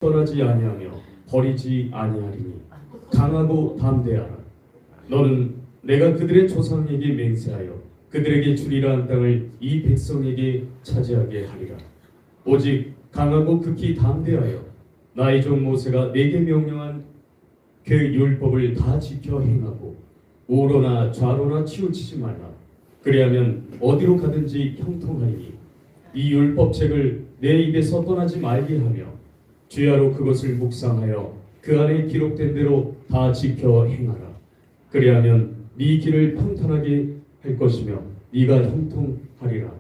떠나지 아니하며 버리지 아니하리니 강하고 담대하라. 너는 내가 그들의 조상에게 맹세하여 그들에게 주리라 한 땅을 이 백성에게 차지하게 하리라. 오직 강하고 극히 담대하여 나의 종 모세가 내게 명령한 그 율법을 다 지켜 행하고 우로나 좌로나 치우치지 말라. 그리하면 어디로 가든지 형통하리니 이 율법책을 내 입에서 떠나지 말게 하며 주야로 그것을 묵상하여 그 안에 기록된 대로 다 지켜 행하라. 그리하면 네 길을 평탄하게 할 것이며 네가 형통하리라.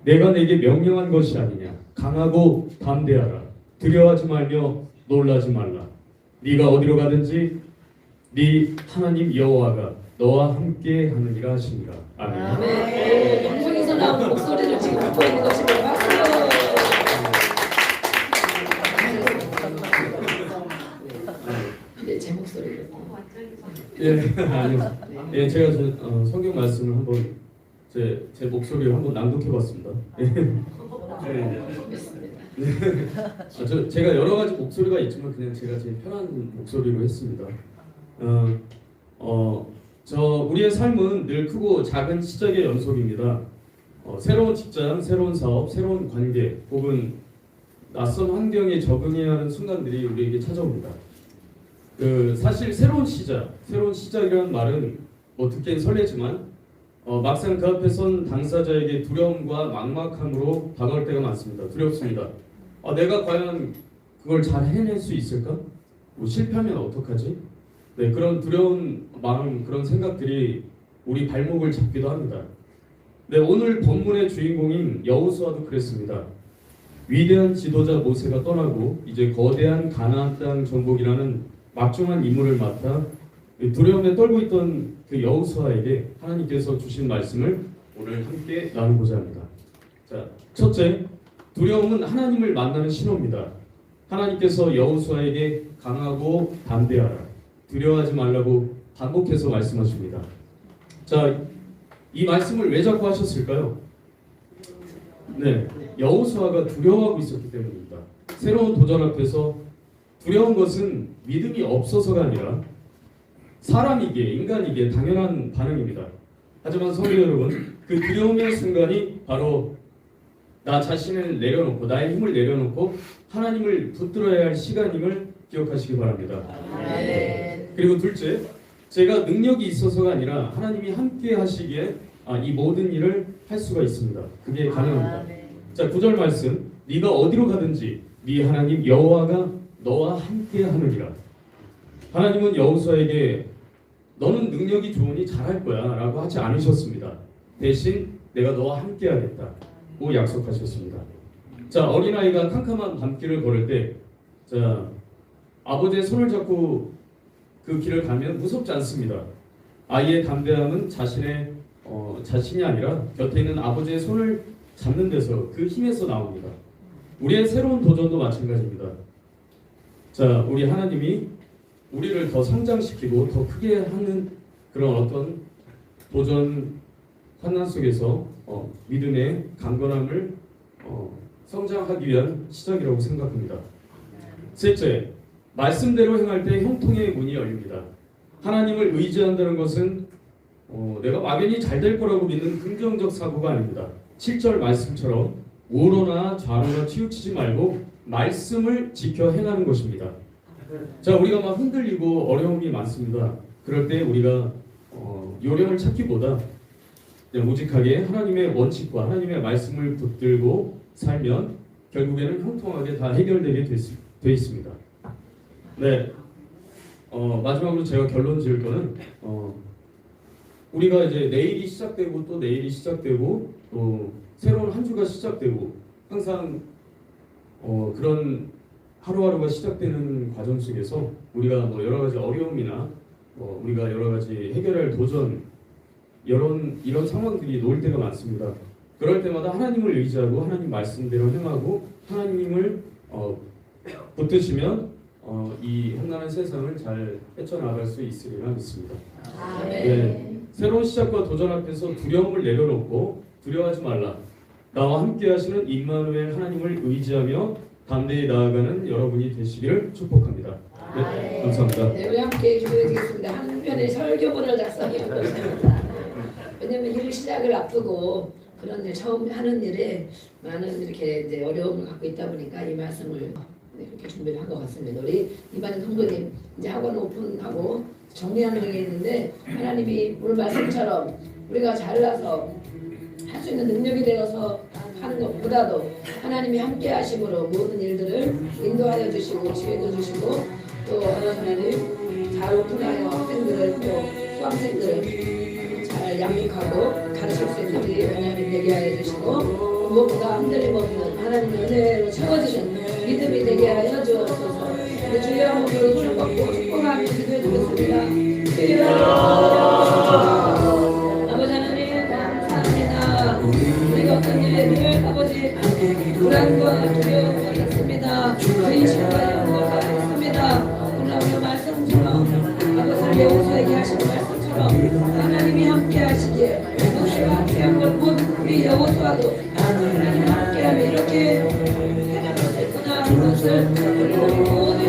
내가 내게 명령한 것이 아니냐. 강하고 담대하라. 두려워하지 말며 놀라지 말라. 네가 어디로 가든지 네 하나님 여호와가 너와 함께 하느니라 하시니라. 아멘. 아멘. 방송에서 나오는 목소리를 지금 듣고 있는 것입니다. 박수. 네, 제 목소리를. 예, 아니요. 예, 제가 성경 말씀을 한번 제 목소리로 한번 낭독해봤습니다. 제가 여러 가지 목소리가 있지만 그냥 제가 제일 편한 목소리로 했습니다. 우리의 삶은 늘 크고 작은 시작의 연속입니다. 새로운 직장, 새로운 사업, 새로운 관계, 혹은 낯선 환경에 적응해야 하는 순간들이 우리에게 찾아옵니다. 사실 새로운 시작이라는 말은 듣기엔 설레지만 막상 그 앞에 선 당사자에게 두려움과 막막함으로 다가올 때가 많습니다. 두렵습니다. 내가 과연 그걸 잘 해낼 수 있을까? 실패하면 어떡하지? 네, 그런 두려운 마음, 그런 생각들이 우리 발목을 잡기도 합니다. 네, 오늘 본문의 주인공인 여호수아도 그랬습니다. 위대한 지도자 모세가 떠나고 이제 거대한 가나안 땅 정복이라는 막중한 임무를 맡아 두려움에 떨고 있던 그 여호수아에게 하나님께서 주신 말씀을 오늘 함께 나누고자 합니다. 자, 첫째, 두려움은 하나님을 만나는 신호입니다. 하나님께서 여호수아에게 강하고 담대하라, 두려워하지 말라고 반복해서 말씀하십니다. 자, 이 말씀을 왜 자꾸 하셨을까요? 네, 여호수아가 두려워하고 있었기 때문입니다. 새로운 도전 앞에서 두려운 것은 믿음이 없어서가 아니라 사람이기에, 인간이기에 당연한 반응입니다. 하지만 성도 여러분, 그 두려움의 순간이 바로 나 자신을 내려놓고, 나의 힘을 내려놓고 하나님을 붙들어야 할 시간임을 기억하시기 바랍니다. 네. 그리고 둘째, 제가 능력이 있어서가 아니라 하나님이 함께 하시기에 이 모든 일을 할 수가 있습니다. 그게 가능합니다. 자, 9절 말씀, 네가 어디로 가든지 네 하나님 여호와가 너와 함께 하느니라. 하나님은 여호수아에게 너는 능력이 좋으니 잘할 거야 라고 하지 않으셨습니다. 대신 내가 너와 함께 하겠다고 약속하셨습니다. 자, 어린아이가 캄캄한 밤길을 걸을 때 아버지의 손을 잡고 그 길을 가면 무섭지 않습니다. 아이의 담대함은 자신이 아니라 곁에 있는 아버지의 손을 잡는 데서, 그 힘에서 나옵니다. 우리의 새로운 도전도 마찬가지입니다. 자, 우리 하나님이 우리를 더 성장시키고 더 크게 하는 그런 어떤 도전 환난 속에서 믿음의 강건함을 성장하기 위한 시작이라고 생각합니다. 셋째, 말씀대로 행할 때 형통의 문이 열립니다. 하나님을 의지한다는 것은 내가 막연히 잘 될 거라고 믿는 긍정적 사고가 아닙니다. 7절 말씀처럼 우로나 좌로나 치우치지 말고 말씀을 지켜 행하는 것입니다. 자, 우리가 막 흔들리고 어려움이 많습니다. 그럴 때 우리가 요령을 찾기보다 그냥 오직하게 하나님의 원칙과 하나님의 말씀을 붙들고 살면 결국에는 형통하게 다 해결되게 돼 있습니다. 네, 마지막으로 제가 결론 지을 거는 우리가 이제 내일이 시작되고 또 내일이 시작되고 또 새로운 한 주가 시작되고 항상 그런 하루하루가 시작되는 과정 속에서 우리가 여러 가지 어려움이나 우리가 여러 가지 해결할 도전 이런 상황들이 놓일 때가 많습니다. 그럴 때마다 하나님을 의지하고 하나님 말씀대로 행하고 하나님을 붙드시면 이 험난한 세상을 잘 헤쳐나갈 수 있으리라 믿습니다. 네, 새로운 시작과 도전 앞에서 두려움을 내려놓고 두려워하지 말라, 나와 함께 하시는 임마누엘 하나님을 의지하며 담대히 나아가는 여러분이 되시기를 축복합니다. 네, 감사합니다. 네, 우리 함께 기도해 드리겠습니다. 한 편의 설교문을 작성해 보겠습니다. 왜냐면 일 시작을 앞두고 그런 일 처음 하는 일에 많은 이렇게 이제 어려움을 갖고 있다 보니까 이 말씀을 이렇게 준비를 한 것 같습니다. 우리 이반인 성도님 이제 학원 오픈하고 정리하는 게 있는데 하나님이 오늘 말씀처럼 우리가 잘나서 할 수 있는 능력이 되어서 하는 것보다도 하나님이 함께 하심으로 모든 일들을 인도하여 주시고 지혜도 주시고 또 하나님 잘 오픈하여 학생들을 또 수험생들을 잘 양육하고 가르칠 수 있는 우리 하나님 되게 하여 주시고 무엇보다 흔들림 없는 하나님의 은혜로 채워지는 믿음이 되게 하여 주옵소서. 우리 주여 한번으로 손을 뻗고 축복하며 기도해 주겠습니다. 주여 아버지 하나님 감사합니다. 우리가 어떤 일을 아버지 불안과 두려움을 받았습니다. 의심과 영광을 받았습니다. 오늘 우리 말씀처럼 아버지 여호수아에게 하신 말씀처럼 하나님이 함께 하시기에 모세와 함께 한 것 우리 여호수아도 하나님이 함께하면 이렇게 해낼 수 있구나 하는 것을 우리는 모두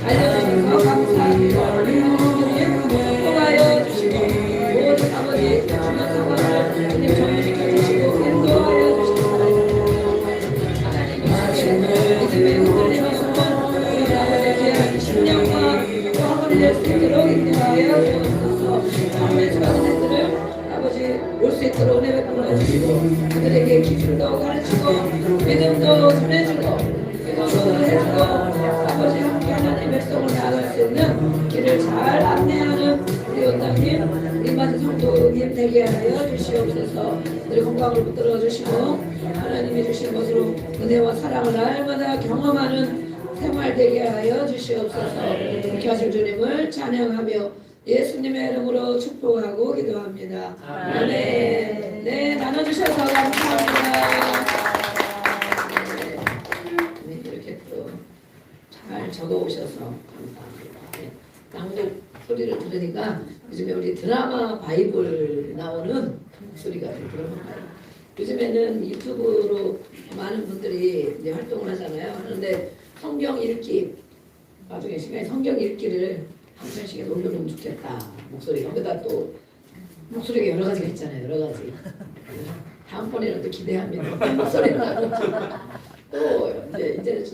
알려주셔서 감사합니다. 우리 하나님이 축복하여 주시고 모든 아버지 주변 상황을 주님 정리시켜 주시고 인도하여 주시고 하나님이 믿음의 흔들림 없는 우리 아버지의 신령과 또 학원이 될 수 있도록 인도하여 주옵소서. 하나님의 수학생들을 아버지 올 수 있도록 은혜 베풀어 주시고 그들에게 기술도 가르치고 믿음도 전해주고 기도도 해주고 아버지 함께 하나님의 백성을 나아갈 수 있는 길을 잘 안내하는 우리 원장님 우리 맞은 성도님 되게 하여 주시옵소서. 우리 건강을 붙들어 주시고 하나님이 주신 것으로 은혜와 사랑을 날마다 경험하는 생활 되게 하여 주시옵소서. 이렇게 하실 주님을 찬양하며 예수님의 이름으로 축복하고 기도합니다. 아멘. 네, 나눠주셔서 감사합니다. 네, 이렇게 또 잘 적어오셔서 감사합니다. 네, 낭독 소리를 들으니까 요즘에 우리 드라마 바이블 나오는 소리가 드라마 바이블. 요즘에는 유튜브로 많은 분들이 이제 활동을 하잖아요. 그런데 성경 읽기 나중에 시간에 성경 읽기를 한 편씩에 올려놓으면 좋겠다. 목소리 여기다 또 목소리가 여러 가지가 있잖아요. 여러 가지. 다음번에는 또 기대합니다. 목소리가 또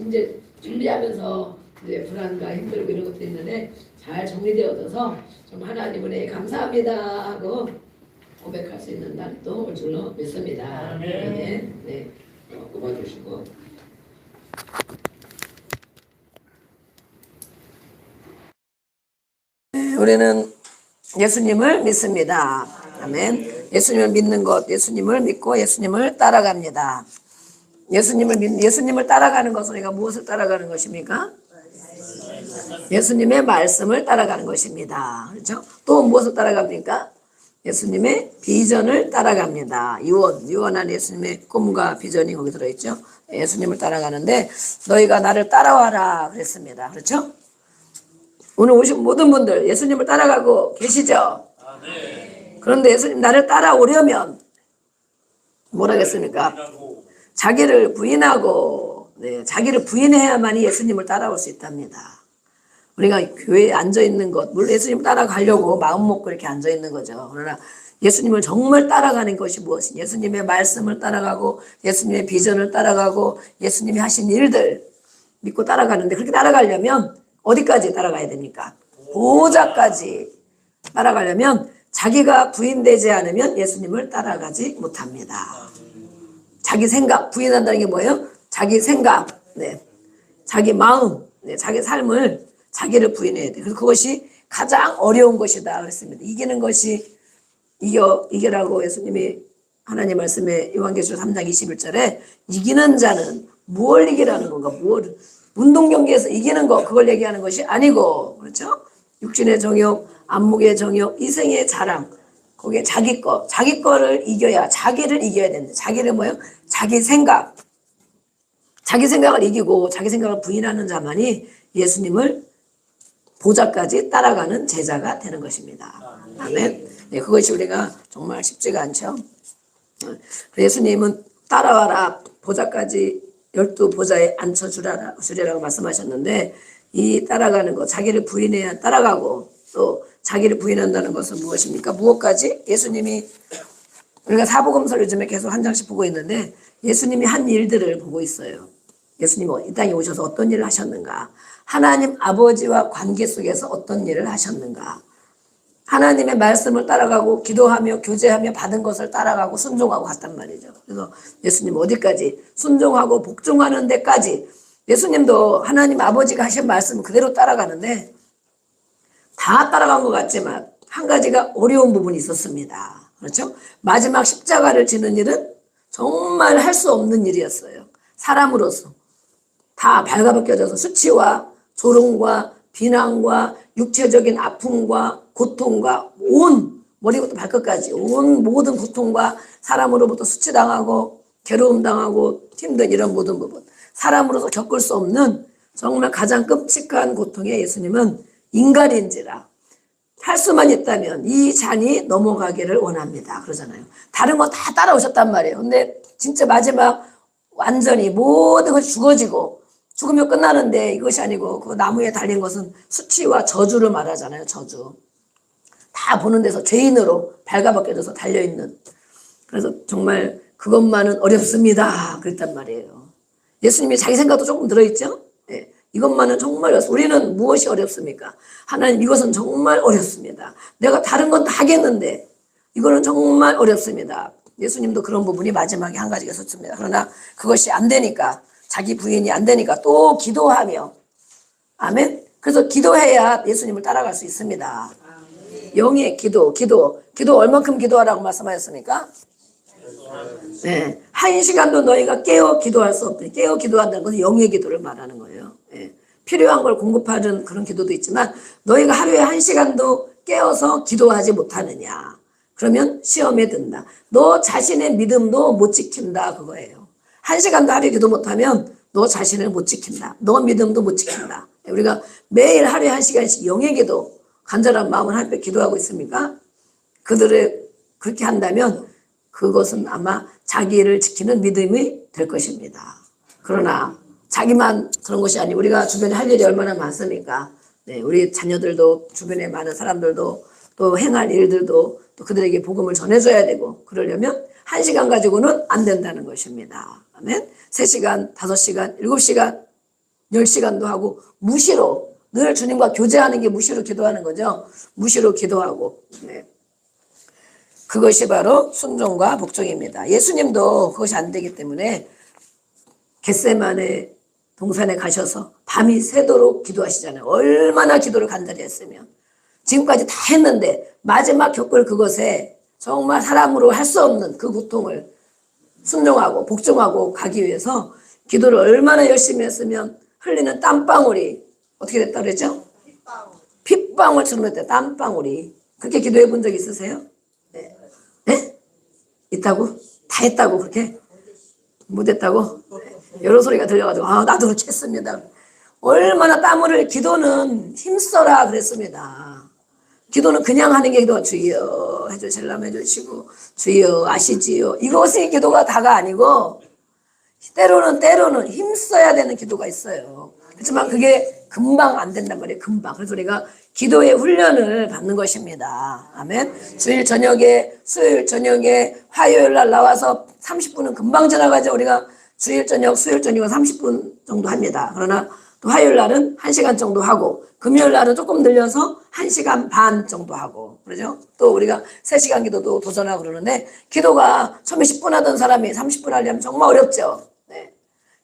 이제 준비하면서 이제 불안과 힘들고 이런 것도 있는데 잘 정리되어져서 좀 하나님 은혜에 감사합니다 하고 고백할 수 있는 날이 또 올 줄로 믿습니다. 네, 네. 꼽아주시고. 우리는 예수님을 믿습니다. 아멘. 예수님을 믿는 것, 예수님을 믿고 예수님을 따라갑니다. 예수님을 따라가는 것은 우리가 무엇을 따라가는 것입니까? 예수님의 말씀을 따라가는 것입니다. 그렇죠? 또 무엇을 따라갑니까? 예수님의 비전을 따라갑니다. 유언한 예수님의 꿈과 비전이 거기 들어있죠. 예수님을 따라가는데 너희가 나를 따라와라 그랬습니다. 그렇죠? 오늘 오신 모든 분들 예수님을 따라가고 계시죠? 그런데 예수님 나를 따라오려면 뭘 하겠습니까? 자기를 부인하고 자기를 부인해야만이 예수님을 따라올 수 있답니다. 우리가 교회에 앉아있는 것 물론 예수님 따라가려고 마음 먹고 이렇게 앉아있는 거죠. 그러나 예수님을 정말 따라가는 것이 무엇이 예수님의 말씀을 따라가고 예수님의 비전을 따라가고 예수님이 하신 일들 믿고 따라가는데 그렇게 따라가려면 어디까지 따라가야 됩니까? 보호자까지 따라가려면 자기가 부인되지 않으면 예수님을 따라가지 못합니다. 자기 생각, 부인한다는 게 뭐예요? 자기 생각, 자기 마음, 자기 삶을 자기를 부인해야 돼. 그래서 그것이 가장 어려운 것이다 그랬습니다. 이기는 것이 이겨라고 예수님이 하나님 말씀에 요한계시록 3장 21절에 이기는 자는 무엇을 이기라는 건가? 운동 경기에서 이기는 거 그걸 얘기하는 것이 아니고 그렇죠? 육신의 정욕, 안목의 정욕, 이생의 자랑 거기에 자기 거를 이겨야 자기를 이겨야 된다. 자기를 뭐예요? 자기 생각을 이기고 자기 생각을 부인하는 자만이 예수님을 보좌까지 따라가는 제자가 되는 것입니다. 아멘. 네, 그것이 우리가 정말 쉽지가 않죠. 예수님은 따라와라 보좌까지 열두 보좌에 앉혀주리라고 말씀하셨는데, 이 따라가는 거, 자기를 부인해야 따라가고, 또 자기를 부인한다는 것은 무엇입니까? 무엇까지? 예수님이, 우리가 사복음서를 요즘에 계속 한 장씩 보고 있는데, 예수님이 한 일들을 보고 있어요. 예수님이 이 땅에 오셔서 어떤 일을 하셨는가? 하나님 아버지와 관계 속에서 어떤 일을 하셨는가? 하나님의 말씀을 따라가고 기도하며 교제하며 받은 것을 따라가고 순종하고 갔단 말이죠. 그래서 예수님 어디까지? 순종하고 복종하는 데까지. 예수님도 하나님 아버지가 하신 말씀 그대로 따라가는데 다 따라간 것 같지만 한 가지가 어려운 부분이 있었습니다. 그렇죠? 마지막 십자가를 지는 일은 정말 할 수 없는 일이었어요. 사람으로서 다 발가벗겨져서 수치와 조롱과 비난과 육체적인 아픔과 고통과 온 머리부터 발끝까지 온 모든 고통과 사람으로부터 수치당하고 괴로움당하고 힘든 이런 모든 부분, 사람으로서 겪을 수 없는 정말 가장 끔찍한 고통에 예수님은 인간인지라 할 수만 있다면 이 잔이 넘어가기를 원합니다. 그러잖아요. 다른 거 다 따라오셨단 말이에요. 근데 진짜 마지막 완전히 모든 것이 죽어지고 죽으면 끝나는데 이것이 아니고 그 나무에 달린 것은 수치와 저주를 말하잖아요. 저주. 다 보는 데서 죄인으로 발가벗겨져서 달려있는. 그래서 정말 그것만은 어렵습니다. 그랬단 말이에요. 예수님이 자기 생각도 조금 들어있죠? 네. 이것만은 정말 어렵습니다. 우리는 무엇이 어렵습니까? 하나님 이것은 정말 어렵습니다. 내가 다른 건 다 하겠는데 이거는 정말 어렵습니다. 예수님도 그런 부분이 마지막에 한 가지가 있었습니다. 그러나 그것이 안 되니까 자기 부인이 안 되니까 또 기도하며 아멘. 그래서 기도해야 예수님을 따라갈 수 있습니다. 영의 기도 얼만큼 기도하라고 말씀하셨습니까? 네. 한 시간도 너희가 깨어 기도할 수 없더니 깨어 기도한다는 것은 영의 기도를 말하는 거예요. 네. 필요한 걸 공급하는 그런 기도도 있지만 너희가 하루에 한 시간도 깨어서 기도하지 못하느냐. 그러면 시험에 든다. 너 자신의 믿음도 못 지킨다 그거예요. 한 시간도 하루에 기도 못하면 너 자신을 못 지킨다. 너 믿음도 못 지킨다. 우리가 매일 하루에 한 시간씩 영의 기도 간절한 마음을 하나님께 기도하고 있습니까? 그들을 그렇게 한다면 그것은 아마 자기를 지키는 믿음이 될 것입니다. 그러나 자기만 그런 것이 아니고 우리가 주변에 할 일이 얼마나 많습니까? 네, 우리 자녀들도 주변에 많은 사람들도 또 행할 일들도 또 그들에게 복음을 전해줘야 되고 그러려면 1시간 가지고는 안 된다는 것입니다. 아멘. 3시간, 5시간, 7시간, 10시간도 하고 무시로 늘 주님과 교제하는 게 무시로 기도하는 거죠. 무시로 기도하고. 네. 그것이 바로 순종과 복종입니다. 예수님도 그것이 안 되기 때문에 겟세마네 동산에 가셔서 밤이 새도록 기도하시잖아요. 얼마나 기도를 간절히 했으면. 지금까지 다 했는데 마지막 겪을 그것에 정말 사람으로 할 수 없는 그 고통을 순종하고 복종하고 가기 위해서 기도를 얼마나 열심히 했으면 흘리는 땀방울이 어떻게 됐다 그랬죠? 핏방울처럼 됐다. 땀방울이. 그렇게 기도해 본 적 있으세요? 네. 네? 있다고? 다 했다고 그렇게? 못했다고? 여러 소리가 들려가지고 나도 그렇게 했습니다. 얼마나 땀을 흘려. 기도는 힘써라 그랬습니다. 기도는 그냥 하는 게 기도가 주여 해주실라면 해주시고 주여 아시지요. 이것이 기도가 다가 아니고 때로는 힘써야 되는 기도가 있어요. 그렇지만 그게 금방 안 된단 말이에요. 금방. 그래서 우리가 기도의 훈련을 받는 것입니다. 아멘. 주일 저녁에 수요일 저녁에 화요일 날 나와서 30분은 금방 지나가죠. 우리가 주일 저녁 수요일 저녁은 30분 정도 합니다. 그러나 또 화요일 날은 1시간 정도 하고 금요일 날은 조금 늘려서 1시간 반 정도 하고 그러죠. 또 우리가 3시간 기도도 도전하고 그러는데 기도가 처음에 10분 하던 사람이 30분 하려면 정말 어렵죠. 네.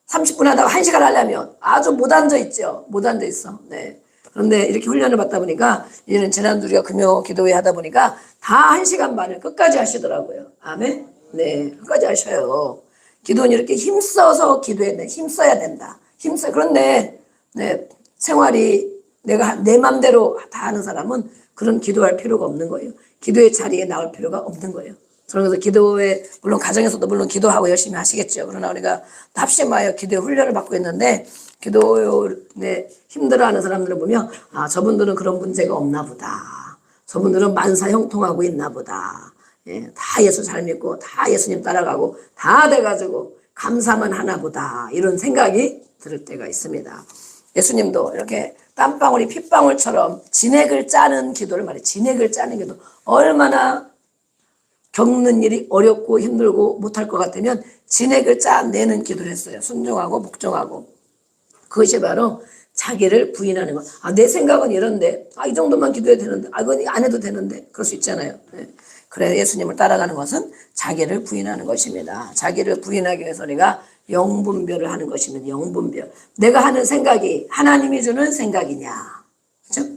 30분 하다가 1시간 하려면 아주 못 앉아 있죠. 못 앉아 있어. 네. 그런데 이렇게 훈련을 받다 보니까 이제는 지난주 우리가 금요 기도회 하다 보니까 다 1시간 반을 끝까지 하시더라고요. 아멘. 네. 끝까지 하셔요. 기도는 이렇게 힘써서 기도해야 돼. 힘써야 된다. 힘써. 그런데 네, 생활이 내가 내 맘대로 다 하는 사람은 그런 기도할 필요가 없는 거예요. 기도의 자리에 나올 필요가 없는 거예요. 저는 그래서 기도에 물론 가정에서도 물론 기도하고 열심히 하시겠죠. 그러나 우리가 합심하여 기도의 훈련을 받고 있는데 기도에 힘들어하는 사람들을 보면 저분들은 그런 문제가 없나 보다. 저분들은 만사 형통하고 있나 보다. 예, 다 예수 잘 믿고 다 예수님 따라가고 다 돼가지고 감사만 하나 보다 이런 생각이 들 때가 있습니다. 예수님도 이렇게 땀방울이 핏방울처럼 진액을 짜는 기도를 말해. 진액을 짜는 기도. 얼마나 겪는 일이 어렵고 힘들고 못할 것 같으면 진액을 짜내는 기도를 했어요. 순종하고 복종하고. 그것이 바로 자기를 부인하는 것. 아, 내 생각은 이런데, 이 정도만 기도해도 되는데, 이건 안 해도 되는데, 그럴 수 있잖아요. 네. 그래, 예수님을 따라가는 것은 자기를 부인하는 것입니다. 자기를 부인하기 위해서 우리가 영분별을 하는 것입니다. 영분별. 내가 하는 생각이 하나님이 주는 생각이냐. 그렇죠?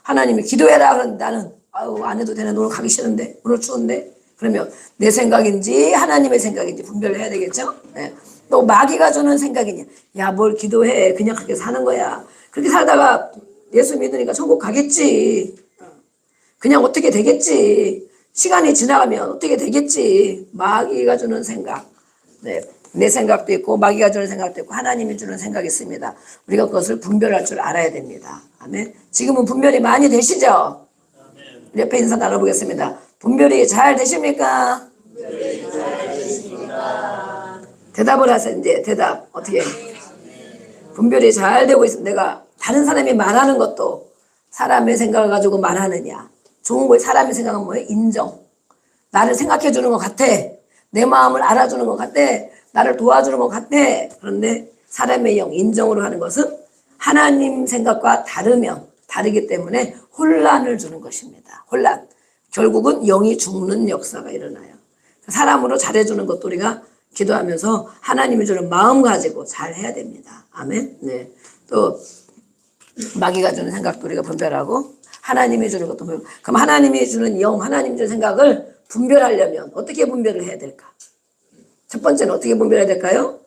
하나님이 기도해라. 그런데 나는, 안 해도 되는데, 오늘 가기 싫은데, 오늘 추운데. 그러면 내 생각인지 하나님의 생각인지 분별을 해야 되겠죠? 네. 또 마귀가 주는 생각이냐. 야, 뭘 기도해. 그냥 그렇게 사는 거야. 그렇게 살다가 예수 믿으니까 천국 가겠지. 그냥 어떻게 되겠지. 시간이 지나가면 어떻게 되겠지. 마귀가 주는 생각. 네. 내 생각도 있고 마귀가 주는 생각도 있고 하나님이 주는 생각이 있습니다. 우리가 그것을 분별할 줄 알아야 됩니다. 아멘. 지금은 분별이 많이 되시죠? 우리 옆에 인사 나눠보겠습니다. 분별이 잘 되십니까? 분별이 잘 되십니까? 대답을 하세요. 이제 대답 어떻게 분별이 잘 되고 있으면 내가 다른 사람이 말하는 것도 사람의 생각을 가지고 말하느냐. 좋은 거에 사람의 생각은 뭐예요? 인정. 나를 생각해 주는 것 같아. 내 마음을 알아주는 것 같아. 나를 도와주는 것 같아. 그런데 사람의 영, 인정으로 하는 것은 하나님 생각과 다르기 때문에 혼란을 주는 것입니다. 혼란. 결국은 영이 죽는 역사가 일어나요. 사람으로 잘해주는 것도 우리가 기도하면서 하나님이 주는 마음 가지고 잘 해야 됩니다. 아멘. 네. 또 마귀가 주는 생각도 우리가 분별하고 하나님이 주는 것도 분별. 그럼 하나님이 주는 영, 하나님 주는 생각을 분별하려면 어떻게 분별을 해야 될까? 첫 번째는 어떻게 분별해야 될까요?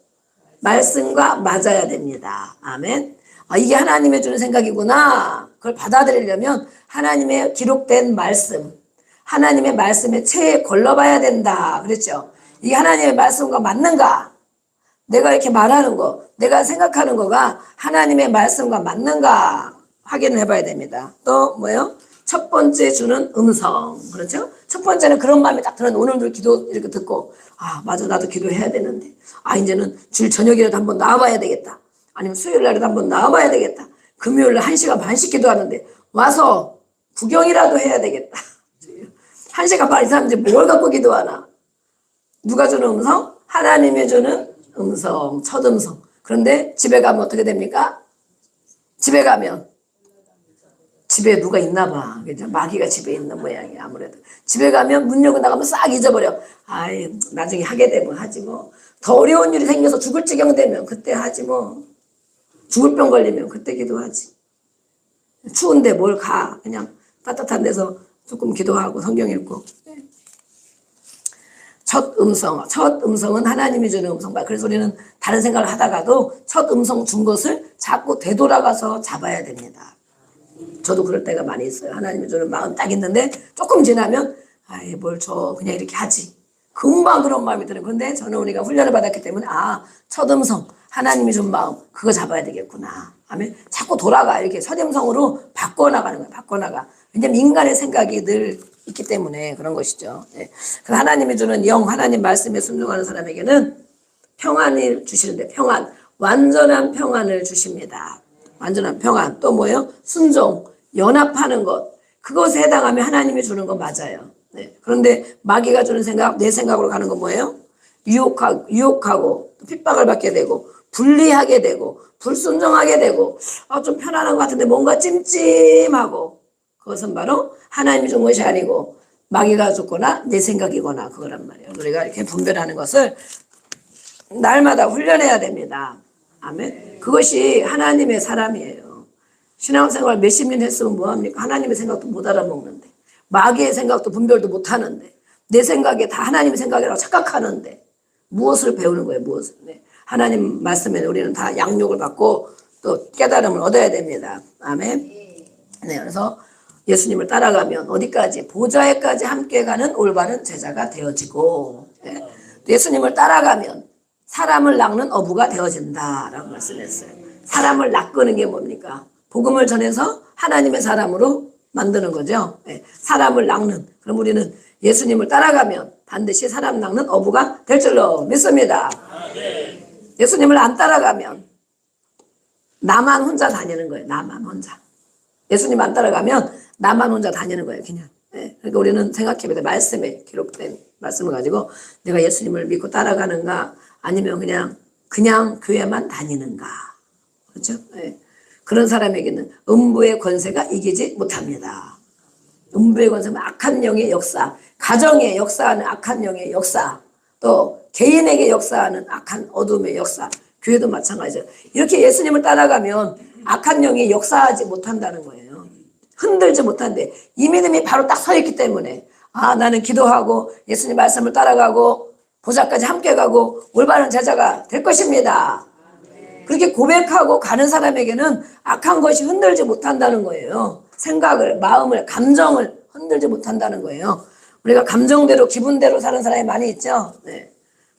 말씀과 맞아야 됩니다. 아멘. 이게 하나님이 주는 생각이구나. 그걸 받아들이려면 하나님의 기록된 말씀, 하나님의 말씀에 체에 걸러봐야 된다. 그랬죠? 이게 하나님의 말씀과 맞는가? 내가 이렇게 말하는 거, 내가 생각하는 거가 하나님의 말씀과 맞는가? 확인을 해봐야 됩니다. 또 뭐예요? 첫 번째 주는 음성. 그렇죠? 첫 번째는 그런 마음이 딱 들었는데 오늘도 기도 이렇게 듣고 맞아 나도 기도해야 되는데 이제는 주일 저녁이라도 한번 나와봐야 되겠다. 아니면 수요일 날에도 한번 나와봐야 되겠다. 금요일 날 1시간 반씩 기도하는데 와서 구경이라도 해야 되겠다. 1시간 반 이상 이제 뭘 갖고 기도하나? 누가 주는 음성? 하나님이 주는 음성, 첫 음성. 그런데 집에 가면 어떻게 됩니까? 집에 가면 집에 누가 있나 봐. 그죠? 마귀가 집에 있는 모양이야, 아무래도. 집에 가면 문 열고 나가면 싹 잊어버려. 나중에 하게 되면 하지 뭐. 더 어려운 일이 생겨서 죽을 지경 되면 그때 하지 뭐. 죽을 병 걸리면 그때 기도하지. 추운데 뭘 가. 그냥 따뜻한 데서 조금 기도하고 성경 읽고. 첫 음성은 하나님이 주는 음성. 그래서 우리는 다른 생각을 하다가도 첫 음성 준 것을 자꾸 되돌아가서 잡아야 됩니다. 저도 그럴 때가 많이 있어요. 하나님이 주는 마음 딱 있는데 조금 지나면 뭘 줘. 그냥 이렇게 하지. 금방 그런 마음이 들어요. 그런데 저는 우리가 훈련을 받았기 때문에 첫 음성 하나님이 준 마음 그거 잡아야 되겠구나. 아멘. 자꾸 돌아가. 이렇게 첫 음성으로 바꿔나가는 거예요. 바꿔나가. 왜냐면 인간의 생각이 늘 있기 때문에 그런 것이죠. 네. 하나님이 주는 영, 하나님 말씀에 순종하는 사람에게는 평안을 주시는데 완전한 평안을 주십니다. 완전한 평안. 또 뭐예요? 순종, 연합하는 것. 그것에 해당하면 하나님이 주는 거 맞아요. 네. 그런데 마귀가 주는 생각, 내 생각으로 가는 건 뭐예요? 유혹하고 핍박을 받게 되고 불리하게 되고 불순종하게 되고 좀 편안한 것 같은데 뭔가 찜찜하고 그것은 바로 하나님이 준 것이 아니고 마귀가 줬거나 내 생각이거나 그거란 말이에요. 우리가 이렇게 분별하는 것을 날마다 훈련해야 됩니다. 아멘. 그것이 하나님의 사람이에요. 신앙생활 몇십 년 했으면 뭐합니까? 하나님의 생각도 못 알아먹는데 마귀의 생각도 분별도 못하는데 내 생각에 다 하나님의 생각이라고 착각하는데 무엇을 배우는 거예요? 무엇을. 네. 하나님 말씀에 우리는 다 양육을 받고 또 깨달음을 얻어야 됩니다. 아멘. 네, 그래서 예수님을 따라가면 어디까지? 보좌에까지 함께 가는 올바른 제자가 되어지고 네. 예수님을 따라가면 사람을 낚는 어부가 되어진다라고 말씀했어요. 사람을 낚는 게 뭡니까? 복음을 전해서 하나님의 사람으로 만드는 거죠. 네. 사람을 낚는. 그럼 우리는 예수님을 따라가면 반드시 사람 낚는 어부가 될 줄로 믿습니다. 네. 예수님을 안 따라가면 나만 혼자 다니는 거예요. 나만 혼자. 예수님 안 따라가면 나만 혼자 다니는 거예요. 그냥. 예. 그러니까 우리는 생각해보자. 말씀에 기록된 말씀을 가지고 내가 예수님을 믿고 따라가는가 아니면 그냥 교회만 다니는가. 그렇죠? 예. 그런 사람에게는 음부의 권세가 이기지 못합니다. 음부의 권세는 악한 영의 역사, 가정에 역사하는 악한 영의 역사, 또 개인에게 역사하는 악한 어둠의 역사, 교회도 마찬가지죠. 이렇게 예수님을 따라가면 악한 영이 역사하지 못한다는 거예요. 흔들지 못한대. 이 믿음이 바로 딱 서 있기 때문에 나는 기도하고 예수님 말씀을 따라가고 보좌까지 함께 가고 올바른 제자가 될 것입니다. 그렇게 고백하고 가는 사람에게는 악한 것이 흔들지 못한다는 거예요. 생각을, 마음을, 감정을 흔들지 못한다는 거예요. 우리가 감정대로, 기분대로 사는 사람이 많이 있죠. 네.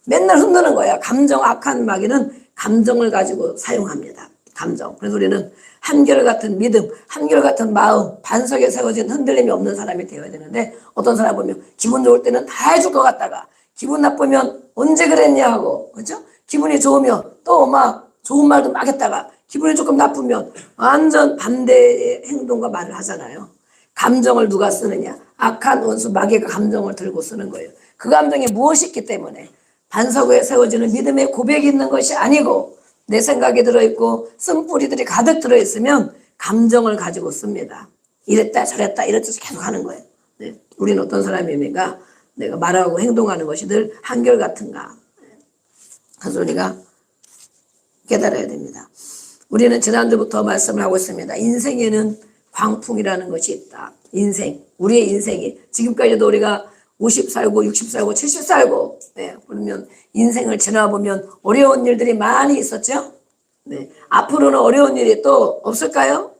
맨날 흔드는 거야. 감정, 악한 마귀는 감정을 가지고 사용합니다. 감정. 그래서 우리는 한결같은 믿음, 한결같은 마음, 반석에 세워진 흔들림이 없는 사람이 되어야 되는데 어떤 사람 보면 기분 좋을 때는 다 해줄 것 같다가 기분 나쁘면 언제 그랬냐 하고, 그렇죠? 기분이 좋으면 또 막 좋은 말도 막 했다가 기분이 조금 나쁘면 완전 반대의 행동과 말을 하잖아요. 감정을 누가 쓰느냐? 악한 원수 마귀가 감정을 들고 쓰는 거예요. 그 감정이 무엇이 있기 때문에 반석 위에 세워지는 믿음의 고백이 있는 것이 아니고 내 생각이 들어있고 쓴뿌리들이 가득 들어있으면 감정을 가지고 씁니다. 이랬다 저랬다 이랬듯이 계속 하는 거예요. 네. 우리는 어떤 사람입니까? 내가 말하고 행동하는 것이 늘 한결같은가. 그래서 우리가 깨달아야 됩니다. 우리는 지난주부터 말씀을 하고 있습니다. 인생에는 광풍이라는 것이 있다. 인생, 우리의 인생이 지금까지도 우리가 50 살고 60 살고 70 살고 네, 그러면 인생을 지나보면 어려운 일들이 많이 있었죠. 네, 앞으로는 어려운 일이 또 없을까요?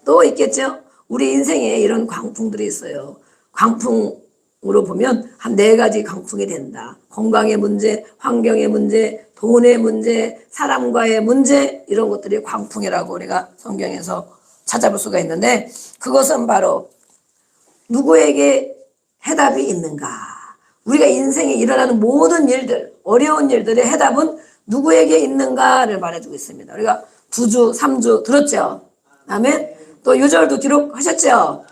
또 있겠죠. 우리 인생에 이런 광풍들이 있어요. 광풍으로 보면 한 4가지 광풍이 된다. 건강의 문제, 환경의 문제, 돈의 문제, 사람과의 문제, 이런 것들이 광풍이라고 우리가 성경에서 찾아볼 수가 있는데 그것은 바로 누구에게 해답이 있는가? 우리가 인생에 일어나는 모든 일들, 어려운 일들의 해답은 누구에게 있는가를 말해주고 있습니다. 우리가 2주, 3주 들었죠? 아멘? 또 유절도 기록하셨죠?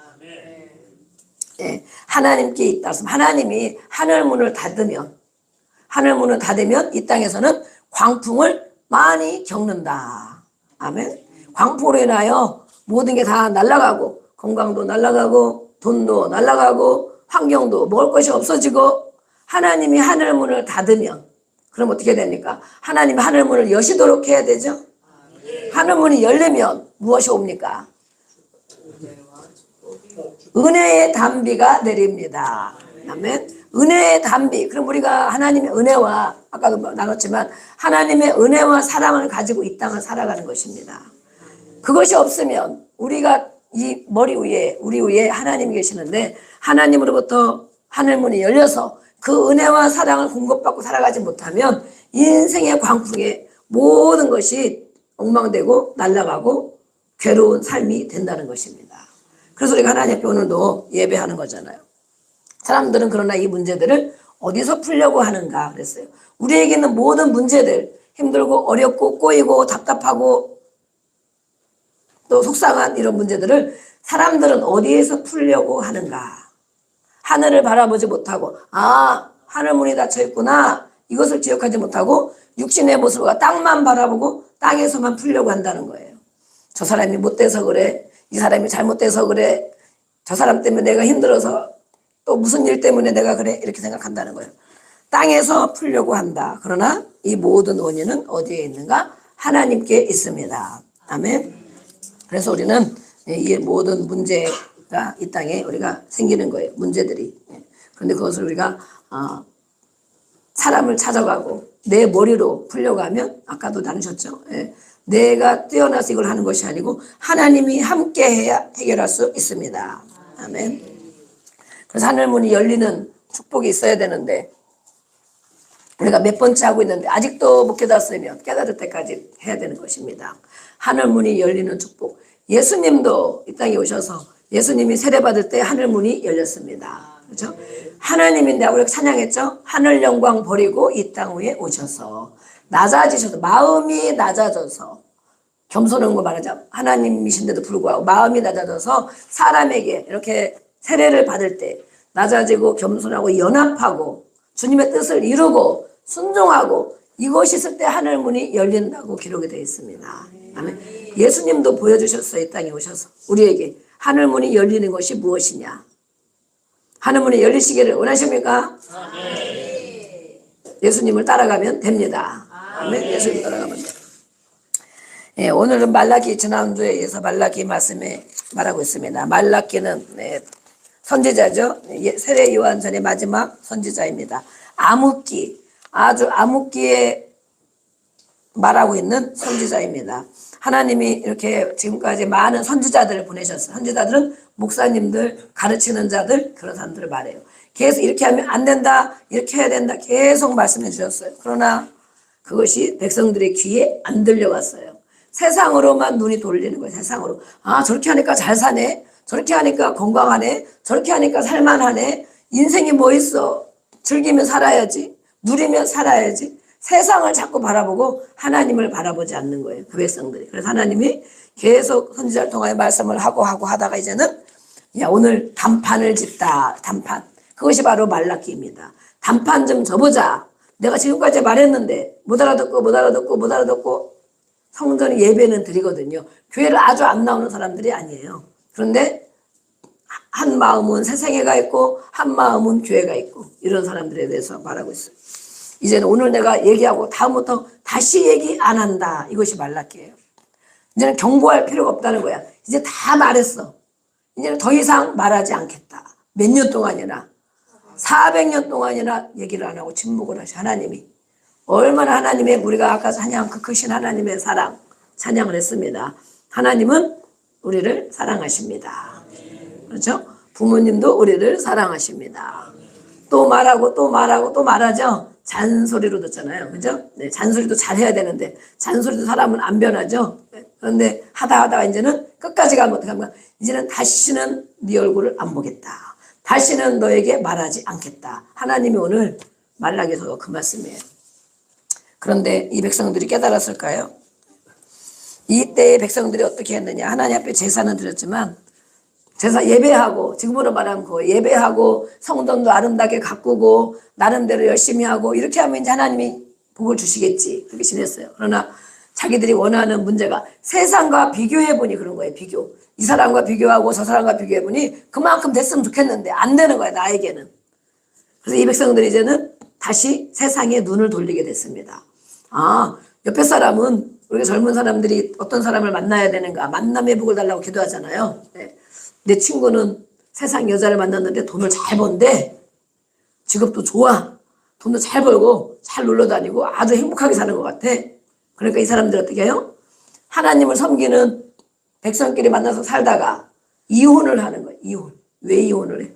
네, 하나님께 있다. 하나님이 하늘문을 닫으면 이 땅에서는 광풍을 많이 겪는다. 아멘? 광풍으로 인하여 모든 게 다 날아가고 건강도 날아가고 돈도 날아가고 환경도 먹을 것이 없어지고 하나님이 하늘문을 닫으면 그럼 어떻게 됩니까? 하나님이 하늘문을 여시도록 해야 되죠. 하늘문이 열리면 무엇이 옵니까? 은혜의 단비가 내립니다. 아멘. 은혜의 단비. 그럼 우리가 하나님의 은혜와 아까도 나눴지만 하나님의 은혜와 사랑을 가지고 이 땅을 살아가는 것입니다. 그것이 없으면 우리가 이 머리 위에 우리 위에 하나님이 계시는데 하나님으로부터 하늘문이 열려서 그 은혜와 사랑을 공급받고 살아가지 못하면 인생의 광풍에 모든 것이 엉망되고 날아가고 괴로운 삶이 된다는 것입니다. 그래서 우리가 하나님 앞에 오늘도 예배하는 거잖아요. 사람들은 그러나 이 문제들을 어디서 풀려고 하는가 그랬어요. 우리에게 있는 모든 문제들 힘들고 어렵고 꼬이고 답답하고 또 속상한 이런 문제들을 사람들은 어디에서 풀려고 하는가. 하늘을 바라보지 못하고 하늘문이 닫혀 있구나 이것을 기억하지 못하고 육신의 모습과 땅만 바라보고 땅에서만 풀려고 한다는 거예요. 저 사람이 못돼서 그래. 이 사람이 잘못돼서 그래. 저 사람 때문에 내가 힘들어서 또 무슨 일 때문에 내가 그래. 이렇게 생각한다는 거예요. 땅에서 풀려고 한다. 그러나 이 모든 원인은 어디에 있는가? 하나님께 있습니다. 아멘. 그래서 우리는 이 모든 문제가 이 땅에 우리가 생기는 거예요. 문제들이. 그런데 그것을 우리가 사람을 찾아가고 내 머리로 풀려고 하면 아까도 나누셨죠. 내가 뛰어나서 이걸 하는 것이 아니고 하나님이 함께 해야 해결할 수 있습니다. 아멘. 그래서 하늘문이 열리는 축복이 있어야 되는데 우리가 몇 번째 하고 있는데 아직도 못 깨닫으면 깨달을 때까지 해야 되는 것입니다. 하늘문이 열리는 축복. 예수님도 이 땅에 오셔서 예수님이 세례받을 때 하늘문이 열렸습니다. 그렇죠? 하나님인데 우리가 찬양했죠? 하늘 영광 버리고 이 땅 위에 오셔서 낮아지셔서 마음이 낮아져서 겸손한 거 말하자 하나님이신데도 불구하고 마음이 낮아져서 사람에게 이렇게 세례를 받을 때 낮아지고 겸손하고 연합하고 주님의 뜻을 이루고 순종하고 이것이 있을 때 하늘 문이 열린다고 기록이 되어 있습니다. 아멘. 예수님도 보여주셨어요. 이 땅에 오셔서 우리에게 하늘 문이 열리는 것이 무엇이냐. 하늘 문이 열리시기를 원하십니까? 예수님을 따라가면 됩니다. 아멘. 예수님 따라가면 돼요. 예, 오늘은 말라기 지난주에 이어서 말라기 말씀에 말하고 있습니다. 말라기는 선지자죠. 세례 요한 전의 마지막 선지자입니다. 암흑기, 아주 암흑기에 말하고 있는 선지자입니다. 하나님이 이렇게 지금까지 많은 선지자들을 보내셨어요. 선지자들은 목사님들, 가르치는 자들, 그런 사람들을 말해요. 계속 이렇게 하면 안 된다, 이렇게 해야 된다, 계속 말씀해 주셨어요. 그러나 그것이 백성들의 귀에 안 들려갔어요. 세상으로만 눈이 돌리는 거예요. 세상으로. 아, 저렇게 하니까 잘 사네. 저렇게 하니까 건강하네. 저렇게 하니까 살만하네. 인생이 뭐 있어. 즐기면 살아야지. 누리면 살아야지. 세상을 자꾸 바라보고 하나님을 바라보지 않는 거예요. 그 백성들이. 그래서 하나님이 계속 선지자를 통하여 말씀을 하고 하다가 이제는 야, 오늘 단판을 짓다. 단판. 그것이 바로 말라기입니다. 단판 좀 접어자. 내가 지금까지 말했는데 못 알아듣고 성전 예배는 드리거든요. 교회를 아주 안 나오는 사람들이 아니에요. 그런데 한 마음은 세상에가 있고 한 마음은 교회가 있고 이런 사람들에 대해서 말하고 있어요. 이제는 오늘 내가 얘기하고 다음부터 다시 얘기 안 한다. 이것이 말라기예요. 이제는 경고할 필요가 없다는 거야. 이제 다 말했어. 이제는 더 이상 말하지 않겠다. 몇 년 동안이나 400년 동안이나 얘기를 안 하고 침묵을 하셔. 하나님이 얼마나 하나님의 우리가 아까 찬양 그 크신 하나님의 사랑 찬양을 했습니다. 하나님은 우리를 사랑하십니다. 그렇죠? 부모님도 우리를 사랑하십니다. 또 말하고 또 말하고 또 말하죠. 잔소리로 듣잖아요. 그죠? 네, 잔소리도 잘 해야 되는데 잔소리도 사람은 안 변하죠. 그런데 하다가 이제는 끝까지 가면 어떻게 합니까? 이제는 다시는 네 얼굴을 안 보겠다. 다시는 너에게 말하지 않겠다. 하나님이 오늘 말라기에서 그 말씀이에요. 그런데 이 백성들이 깨달았을까요? 이때의 백성들이 어떻게 했느냐. 하나님 앞에 제사는 드렸지만 제사 예배하고 지금으로 말하면 그 예배하고 성전도 아름답게 가꾸고 나름대로 열심히 하고 이렇게 하면 이제 하나님이 복을 주시겠지. 그렇게 지냈어요. 그러나 자기들이 원하는 문제가 세상과 비교해보니 그런 거예요. 비교. 이 사람과 비교하고 저 사람과 비교해보니 그만큼 됐으면 좋겠는데 안 되는 거야. 나에게는. 그래서 이 백성들이 이제는 다시 세상에 눈을 돌리게 됐습니다. 아, 옆에 사람은 우리가 젊은 사람들이 어떤 사람을 만나야 되는가 만남의 복을 달라고 기도하잖아요. 네. 내 친구는 세상 여자를 만났는데 돈을 잘 번대. 직업도 좋아. 돈도 잘 벌고 잘 놀러 다니고 아주 행복하게 사는 것 같아. 그러니까 이 사람들 어떻게 해요? 하나님을 섬기는 백성끼리 만나서 살다가 이혼을 하는 거예요. 이혼. 왜 이혼을 해?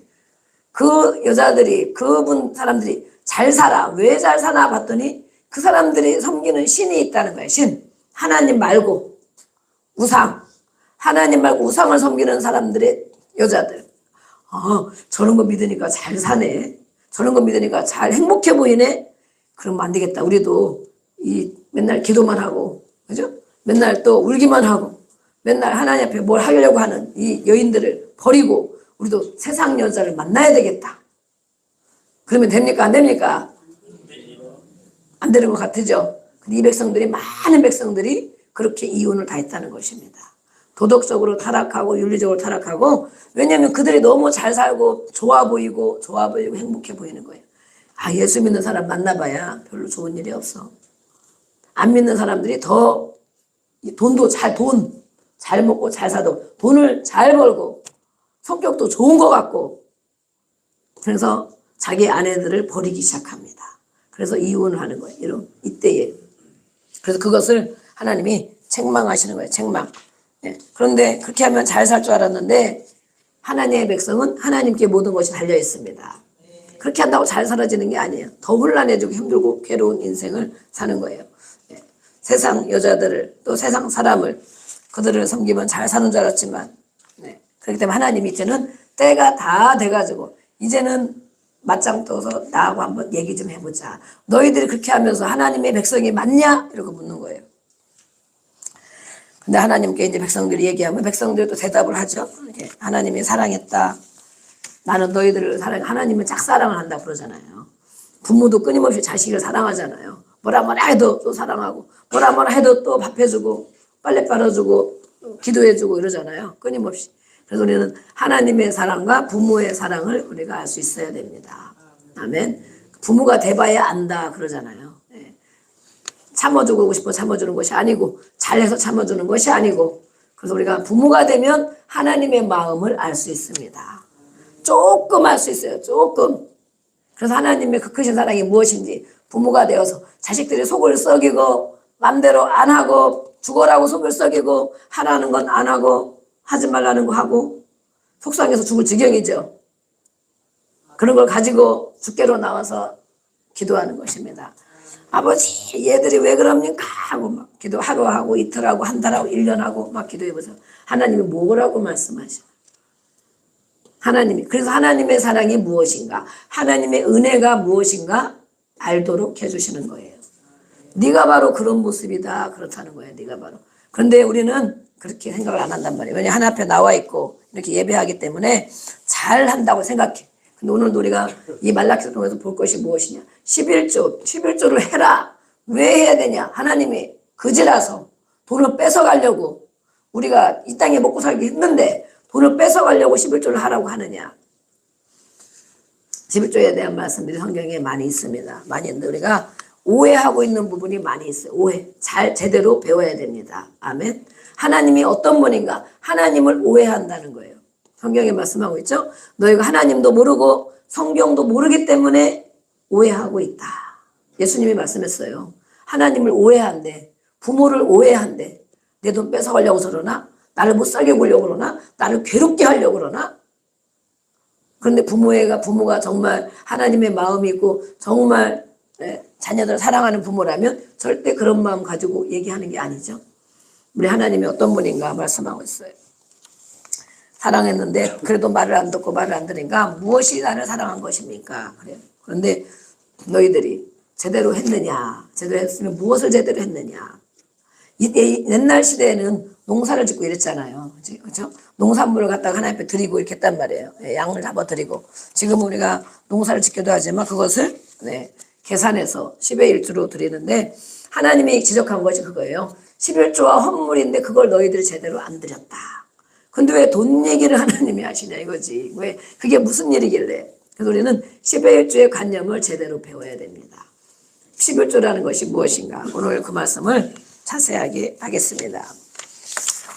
그 여자들이 그분 사람들이 잘 살아. 왜 잘 사나 봤더니 그 사람들이 섬기는 신이 있다는 거예요. 신. 하나님 말고 우상. 하나님 말고 우상을 섬기는 사람들의 여자들. 저런 거 믿으니까 잘 사네. 저런 거 믿으니까 잘 행복해 보이네. 그러면 안 되겠다. 우리도 맨날 기도만 하고, 그죠? 맨날 또 울기만 하고, 맨날 하나님 앞에 뭘 하려고 하는 이 여인들을 버리고 우리도 세상 여자를 만나야 되겠다. 그러면 됩니까? 안 됩니까? 안 되는 것 같으죠? 근데 이 백성들이, 많은 백성들이 그렇게 이혼을 다 했다는 것입니다. 도덕적으로 타락하고 윤리적으로 타락하고, 왜냐하면 그들이 너무 잘 살고 좋아 보이고 행복해 보이는 거예요. 아, 예수 믿는 사람 만나봐야 별로 좋은 일이 없어. 안 믿는 사람들이 더 돈도 잘 먹고 잘 사도 돈을 잘 벌고 성격도 좋은 것 같고, 그래서 자기 아내들을 버리기 시작합니다. 그래서 이혼을 하는 거예요. 이때에. 그래서 그것을 하나님이 책망하시는 거예요. 책망. 네. 그런데 그렇게 하면 잘 살 줄 알았는데 하나님의 백성은 하나님께 모든 것이 달려 있습니다. 그렇게 한다고 잘 살아지는 게 아니에요. 더 혼란해지고 힘들고 괴로운 인생을 사는 거예요. 네. 세상 여자들을 또 세상 사람을 그들을 섬기면 잘 사는 줄 알았지만, 네. 그렇기 때문에 하나님이 이제는 때가 다 돼가지고 이제는 맞짱 떠서 나하고 한번 얘기 좀 해보자. 너희들이 그렇게 하면서 하나님의 백성이 맞냐? 이러고 묻는 거예요. 근데 하나님께 이제 백성들이 얘기하면 백성들이 또 대답을 하죠. 이렇게 하나님이 사랑했다. 나는 너희들을 사랑해. 하나님은 짝사랑을 한다 그러잖아요. 부모도 끊임없이 자식을 사랑하잖아요. 뭐라 해도 또 사랑하고 뭐라 해도 또 밥해주고 빨래 빨아주고 기도해주고 이러잖아요. 끊임없이. 그래서 우리는 하나님의 사랑과 부모의 사랑을 우리가 알 수 있어야 됩니다. 아멘. 부모가 돼봐야 안다 그러잖아요. 참아주고 싶어 참아주는 것이 아니고 잘해서 참아주는 것이 아니고 그래서 우리가 부모가 되면 하나님의 마음을 알 수 있습니다. 조금 알 수 있어요. 조금. 그래서 하나님의 그 크신 사랑이 무엇인지 부모가 되어서 자식들이 속을 썩이고 맘대로 안 하고 죽어라고 속을 썩이고 하라는 건 안 하고 하지 말라는 거 하고 속상해서 죽을 지경이죠. 그런 걸 가지고 죽게로 나와서 기도하는 것입니다. 아버지 얘들이 왜 그럽니까? 하고 막 기도 하루 하고 이틀 하고 한 달 하고 1년 하고 막 기도해보세요. 하나님이 뭐라고 말씀하셔? 하나님이 그래서 하나님의 사랑이 무엇인가? 하나님의 은혜가 무엇인가? 알도록 해주시는 거예요. 네가 바로 그런 모습이다. 그렇다는 거예요. 네가 바로. 그런데 우리는 그렇게 생각을 안 한단 말이에요. 왜냐하면 하나 앞에 나와 있고 이렇게 예배하기 때문에 잘한다고 생각해. 근데 오늘도 우리가 이 말라기서 통해서 볼 것이 무엇이냐. 11조를 해라. 왜 해야 되냐. 하나님이 그지라서 돈을 뺏어가려고 우리가 이 땅에 먹고 살기 힘든데 돈을 뺏어가려고 11조를 하라고 하느냐. 11조에 대한 말씀들이 성경에 많이 있습니다. 많이 있는데 우리가 오해하고 있는 부분이 많이 있어요. 오해. 잘 제대로 배워야 됩니다. 아멘. 하나님이 어떤 분인가? 하나님을 오해한다는 거예요. 성경에 말씀하고 있죠. 너희가 하나님도 모르고 성경도 모르기 때문에 오해하고 있다. 예수님이 말씀했어요. 하나님을 오해한대. 부모를 오해한대. 내 돈 뺏어가려고 그러나? 나를 못 살게 보려고 그러나? 나를 괴롭게 하려고 그러나? 그런데 부모가 정말 하나님의 마음이 있고 정말 자녀들을 사랑하는 부모라면 절대 그런 마음 가지고 얘기하는 게 아니죠. 우리 하나님이 어떤 분인가 말씀하고 있어요. 사랑했는데 그래도 말을 안 듣고 말을 안 들으니까 무엇이 나를 사랑한 것입니까? 그래요. 그런데 너희들이 제대로 했느냐? 제대로 했으면 무엇을 제대로 했느냐? 옛날 시대에는 농사를 짓고 이랬잖아요. 그렇죠? 농산물을 갖다가 하나님 앞에 드리고 이렇게 했단 말이에요. 양을 잡아 드리고. 지금 우리가 농사를 짓기도 하지만 그것을 계산해서 10의 1조로 드리는데 하나님이 지적한 것이 그거예요. 11조와 헌물인데 그걸 너희들이 제대로 안 드렸다. 근데 왜 돈 얘기를 하나님이 하시냐 이거지. 왜 그게 무슨 일이길래. 그래서 우리는 10의 1조의 관념을 제대로 배워야 됩니다. 11조라는 것이 무엇인가. 오늘 그 말씀을 자세하게 하겠습니다.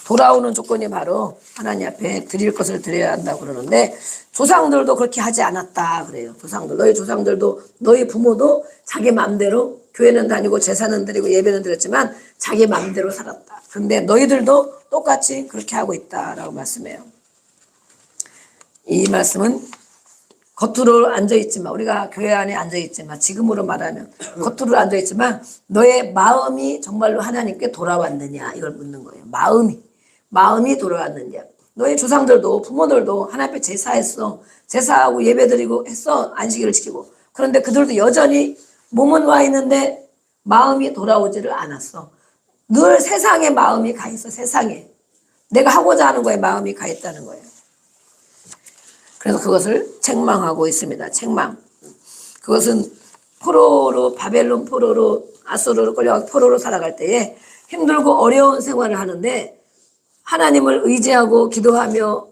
돌아오는 조건이 바로 하나님 앞에 드릴 것을 드려야 한다고 그러는데 조상들도 그렇게 하지 않았다 그래요. 너희 조상들도 너희 부모도 자기 마음대로 교회는 다니고 제사는 드리고 예배는 드렸지만 자기 마음대로 살았다. 그런데 너희들도 똑같이 그렇게 하고 있다라고 말씀해요. 이 말씀은 겉으로 앉아있지만 우리가 교회 안에 앉아있지만 지금으로 말하면 겉으로 앉아있지만 너의 마음이 정말로 하나님께 돌아왔느냐 이걸 묻는 거예요. 마음이 돌아왔느냐. 너의 조상들도 부모들도 하나님 앞에 제사했어. 제사하고 예배드리고 했어. 안식일을 지키고. 그런데 그들도 여전히 몸은 와 있는데 마음이 돌아오지를 않았어. 늘 세상에 마음이 가 있어. 세상에. 내가 하고자 하는 거에 마음이 가 있다는 거예요. 그래서 그것을 책망하고 있습니다. 책망. 그것은 바벨론 포로로 아수르로 끌려가서 포로로 살아갈 때에 힘들고 어려운 생활을 하는데 하나님을 의지하고 기도하며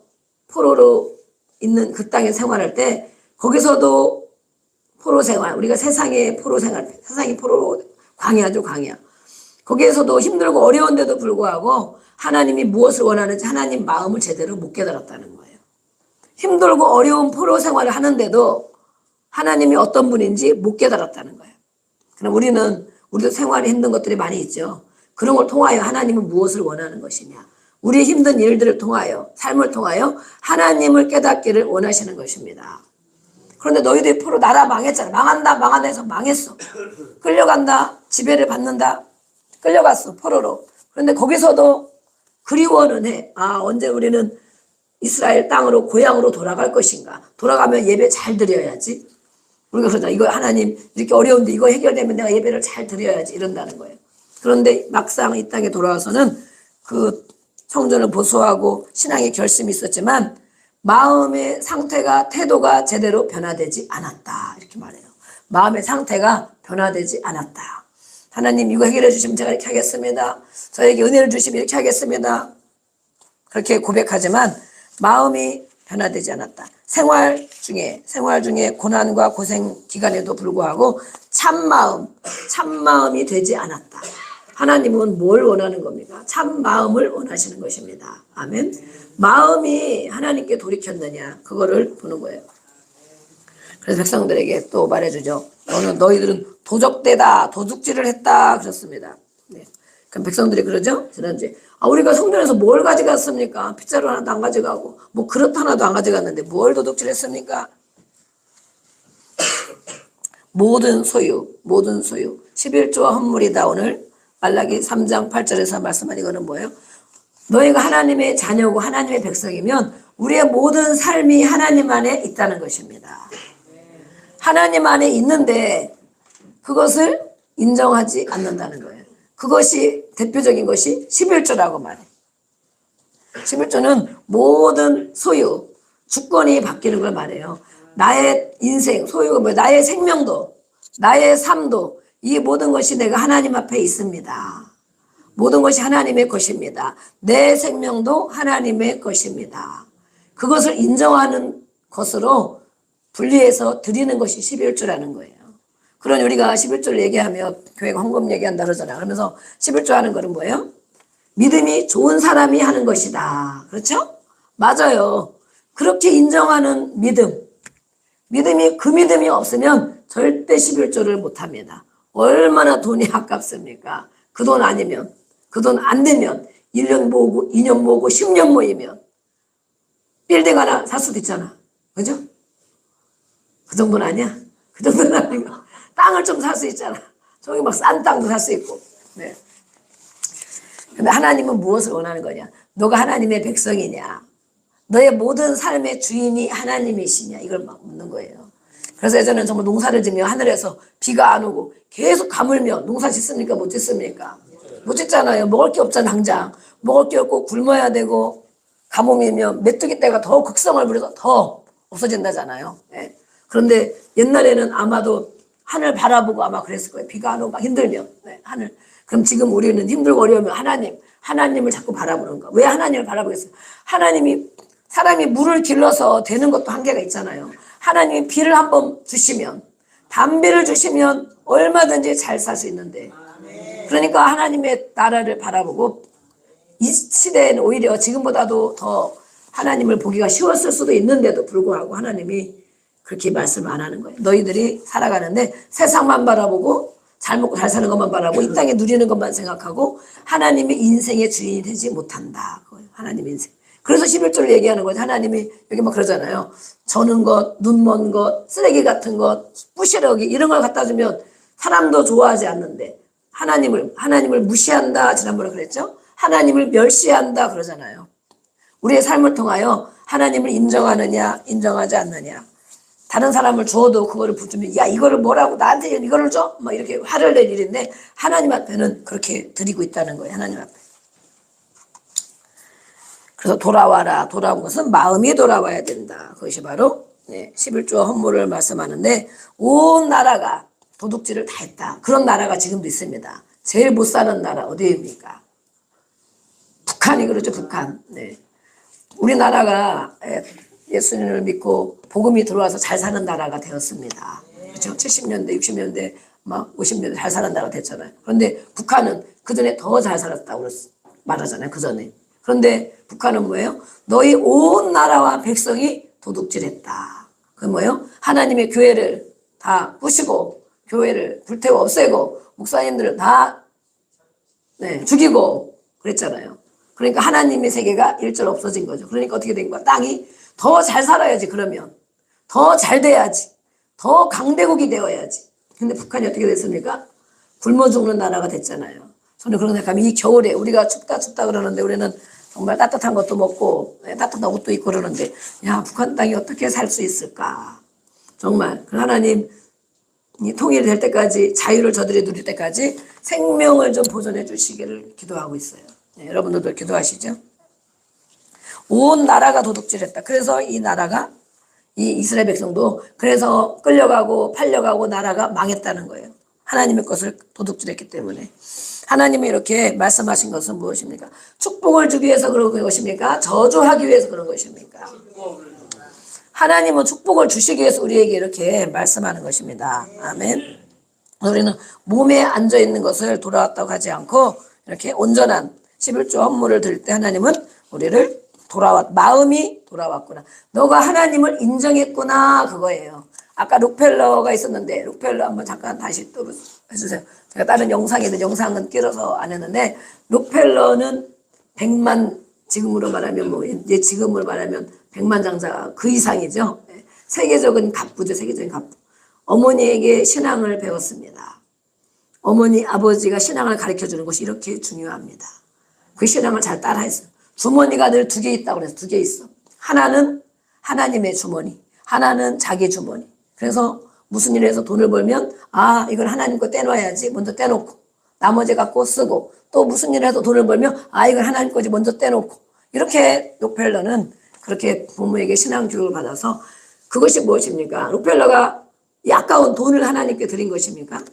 포로로 있는 그 땅에 생활할 때 거기서도 포로 생활, 우리가 세상의 포로 생활, 세상이 포로로 광야죠, 광야. 거기에서도 힘들고 어려운데도 불구하고 하나님이 무엇을 원하는지 하나님 마음을 제대로 못 깨달았다는 거예요. 힘들고 어려운 포로 생활을 하는데도 하나님이 어떤 분인지 못 깨달았다는 거예요. 그럼 우리도 생활이 힘든 것들이 많이 있죠. 그런 걸 통하여 하나님은 무엇을 원하는 것이냐. 우리의 힘든 일들을 통하여 삶을 통하여 하나님을 깨닫기를 원하시는 것입니다. 그런데 너희들이 포로 나라 망했잖아. 망한다 해서 망했어. 끌려간다. 지배를 받는다. 끌려갔어. 포로로. 그런데 거기서도 그리워는 해. 언제 우리는 이스라엘 땅으로 고향으로 돌아갈 것인가. 돌아가면 예배 잘 드려야지. 우리가 그러잖아. 이거 하나님 이렇게 어려운데 이거 해결되면 내가 예배를 잘 드려야지 이런다는 거예요. 그런데 막상 이 땅에 돌아와서는 그 성전을 보수하고 신앙의 결심이 있었지만 마음의 상태가 태도가 제대로 변화되지 않았다. 이렇게 말해요. 마음의 상태가 변화되지 않았다. 하나님 이거 해결해 주시면 제가 이렇게 하겠습니다. 저에게 은혜를 주시면 이렇게 하겠습니다. 그렇게 고백하지만 마음이 변화되지 않았다. 생활 중에 고난과 고생 기간에도 불구하고 참마음이 되지 않았다. 하나님은 뭘 원하는 겁니까? 참마음을 원하시는 것입니다. 아멘. 마음이 하나님께 돌이켰느냐 그거를 보는 거예요. 그래서 백성들에게 또 말해주죠. 너희들은 도적대다, 도둑질을 했다 그랬습니다. 네. 그럼 백성들이 그러죠. 지난주에 우리가 성전에서 뭘 가져갔습니까? 빗자루 하나도 안 가져가고 뭐 그릇 하나도 안 가져갔는데 뭘 도둑질했습니까? 모든 소유 11조와 헌물이다. 오늘 말라기 3장 8절에서 말씀한 이거는 뭐예요? 너희가 하나님의 자녀고 하나님의 백성이면 우리의 모든 삶이 하나님 안에 있다는 것입니다. 하나님 안에 있는데 그것을 인정하지 않는다는 거예요. 그것이 대표적인 것이 11조라고 말해요. 11조는 모든 소유, 주권이 바뀌는 걸 말해요. 나의 인생, 소유가 뭐예요? 나의 생명도, 나의 삶도 이 모든 것이 내가 하나님 앞에 있습니다. 모든 것이 하나님의 것입니다. 내 생명도 하나님의 것입니다. 그것을 인정하는 것으로 분리해서 드리는 것이 11조라는 거예요. 그러니 우리가 11조를 얘기하며 교회가 헌금 얘기한다 그러잖아요. 그러면서 11조 하는 거는 뭐예요? 믿음이 좋은 사람이 하는 것이다. 그렇죠? 맞아요. 그렇게 인정하는 믿음이 그 믿음이 없으면 절대 11조를 못합니다. 얼마나 돈이 아깝습니까? 그 돈 아니면, 그 돈 안 되면 1년 모으고 2년 모으고 10년 모이면 빌딩 하나 살 수도 있잖아. 그죠? 그 정도는 아니야? 그 정도는 아니고 땅을 좀 살 수 있잖아. 저기 막 싼 땅도 살 수 있고. 네. 근데 하나님은 무엇을 원하는 거냐? 너가 하나님의 백성이냐? 너의 모든 삶의 주인이 하나님이시냐? 이걸 막 묻는 거예요. 그래서 예전에는 정말 농사를 지며 하늘에서 비가 안 오고 계속 가물며 농사 짓습니까? 못 짓습니까? 못 짓잖아요. 먹을 게 없잖아, 당장. 먹을 게 없고 굶어야 되고 가뭄이면 메뚜기 떼가 더 극성을 부려서 더 없어진다잖아요. 네. 그런데 옛날에는 아마도 하늘 바라보고 아마 그랬을 거예요. 비가 안 오고 막 힘들면. 네, 하늘. 그럼 지금 우리는 힘들고 어려우면 하나님을 자꾸 바라보는 거. 왜 하나님을 바라보겠어요? 사람이 물을 길러서 되는 것도 한계가 있잖아요. 하나님이 비를 한번 주시면, 담비를 주시면 얼마든지 잘 살 수 있는데. 그러니까 하나님의 나라를 바라보고 이 시대에는 오히려 지금보다도 더 하나님을 보기가 쉬웠을 수도 있는데도 불구하고 하나님이 그렇게 말씀을 안 하는 거예요. 너희들이 살아가는데 세상만 바라보고 잘 먹고 잘 사는 것만 바라보고 이 땅에 누리는 것만 생각하고 하나님의 인생의 주인이 되지 못한다. 그거예요. 하나님의 인생. 그래서 11조를 얘기하는 거죠. 하나님이 여기 막 그러잖아요. 저는 것, 눈먼 것, 쓰레기 같은 것, 부시러기 이런 걸 갖다 주면 사람도 좋아하지 않는데 하나님을 무시한다. 지난번에 그랬죠. 하나님을 멸시한다 그러잖아요. 우리의 삶을 통하여 하나님을 인정하느냐 인정하지 않느냐. 다른 사람을 주어도 그거를 붙으면 야 이거를 뭐라고 나한테 이거를 줘? 막 이렇게 화를 낼 일인데 하나님 앞에는 그렇게 드리고 있다는 거예요. 하나님 앞에. 그래서 돌아와라. 돌아온 것은 마음이 돌아와야 된다. 그것이 바로 11조 헌물을 말씀하는데 온 나라가 도둑질을 다 했다. 그런 나라가 지금도 있습니다. 제일 못 사는 나라 어디입니까? 북한이 그러죠. 북한. 네. 우리나라가 예수님을 믿고 복음이 들어와서 잘 사는 나라가 되었습니다. 그렇죠? 70년대, 60년대, 막 50년대 잘 사는 나라가 됐잖아요. 그런데 북한은 그전에 더 잘 살았다고 말하잖아요. 그전에. 그런데 북한은 뭐예요? 너희 온 나라와 백성이 도둑질했다. 그건 뭐예요? 하나님의 교회를 다 부시고 교회를 불태워 없애고 목사님들을 다 죽이고 그랬잖아요. 그러니까 하나님의 세계가 일절 없어진 거죠. 그러니까 어떻게 된 거야? 땅이 더 잘 살아야지. 그러면 더 잘 돼야지. 더 강대국이 되어야지. 근데 북한이 어떻게 됐습니까? 굶어 죽는 나라가 됐잖아요. 저는 그런 생각하면 이 겨울에 우리가 춥다 그러는데 우리는 정말 따뜻한 것도 먹고 따뜻한 옷도 입고 그러는데 야 북한 땅이 어떻게 살 수 있을까? 정말 하나님 이 통일이 될 때까지 자유를 저들이 누릴 때까지 생명을 좀 보존해 주시기를 기도하고 있어요. 네, 여러분들도 기도하시죠. 온 나라가 도둑질했다. 그래서 이 나라가 이 이스라엘 백성도 그래서 끌려가고 팔려가고 나라가 망했다는 거예요. 하나님의 것을 도둑질했기 때문에. 하나님이 이렇게 말씀하신 것은 무엇입니까? 축복을 주기 위해서 그런 것입니까? 저주하기 위해서 그런 것입니까? 하나님은 축복을 주시기 위해서 우리에게 이렇게 말씀하는 것입니다. 아멘. 우리는 몸에 앉아 있는 것을 돌아왔다고 하지 않고 이렇게 온전한 11조 헌물을 드릴 때 하나님은 우리를 마음이 돌아왔구나. 너가 하나님을 인정했구나. 그거예요. 아까 록펠러가 있었는데 록펠러 한번 잠깐 다시 또 해주세요. 제가 다른 영상은 끼어서 안 했는데 록펠러는 100만 지금으로 말하면 지금으로 말하면 100만 장자 그 이상이죠. 세계적인 갑부죠. 세계적인 갑부. 어머니에게 신앙을 배웠습니다. 어머니 아버지가 신앙을 가르쳐 주는 것이 이렇게 중요합니다. 그 신앙을 잘 따라했어요. 주머니가 늘 2개 있다고 그래서 2개 있어. 하나는 하나님의 주머니, 하나는 자기 주머니. 그래서 무슨 일을 해서 돈을 벌면 이걸 하나님 거 떼놔야지 먼저 떼놓고 나머지 갖고 쓰고 또 무슨 일을 해서 돈을 벌면 이걸 하나님 거지 먼저 떼놓고 이렇게 록펠러는 그렇게 부모에게 신앙 교육을 받아서 그것이 무엇입니까? 록펠러가 이 아까운 돈을 하나님께 드린 것입니까?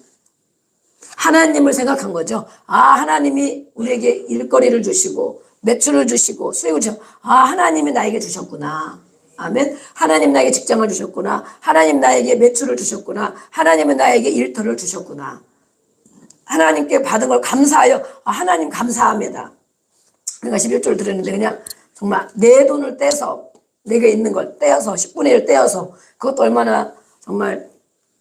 하나님을 생각한 거죠. 하나님이 우리에게 일거리를 주시고 매출을 주시고 수익을 주시고 하나님이 나에게 주셨구나. 아멘. 하나님 나에게 직장을 주셨구나. 하나님 나에게 매출을 주셨구나. 하나님은 나에게 일터를 주셨구나. 하나님께 받은 걸 감사하여 하나님 감사합니다. 그러니까 11조를 드렸는데 그냥 정말 내 돈을 떼서 내가 있는 걸 떼어서 10분의 1 떼어서 그것도 얼마나 정말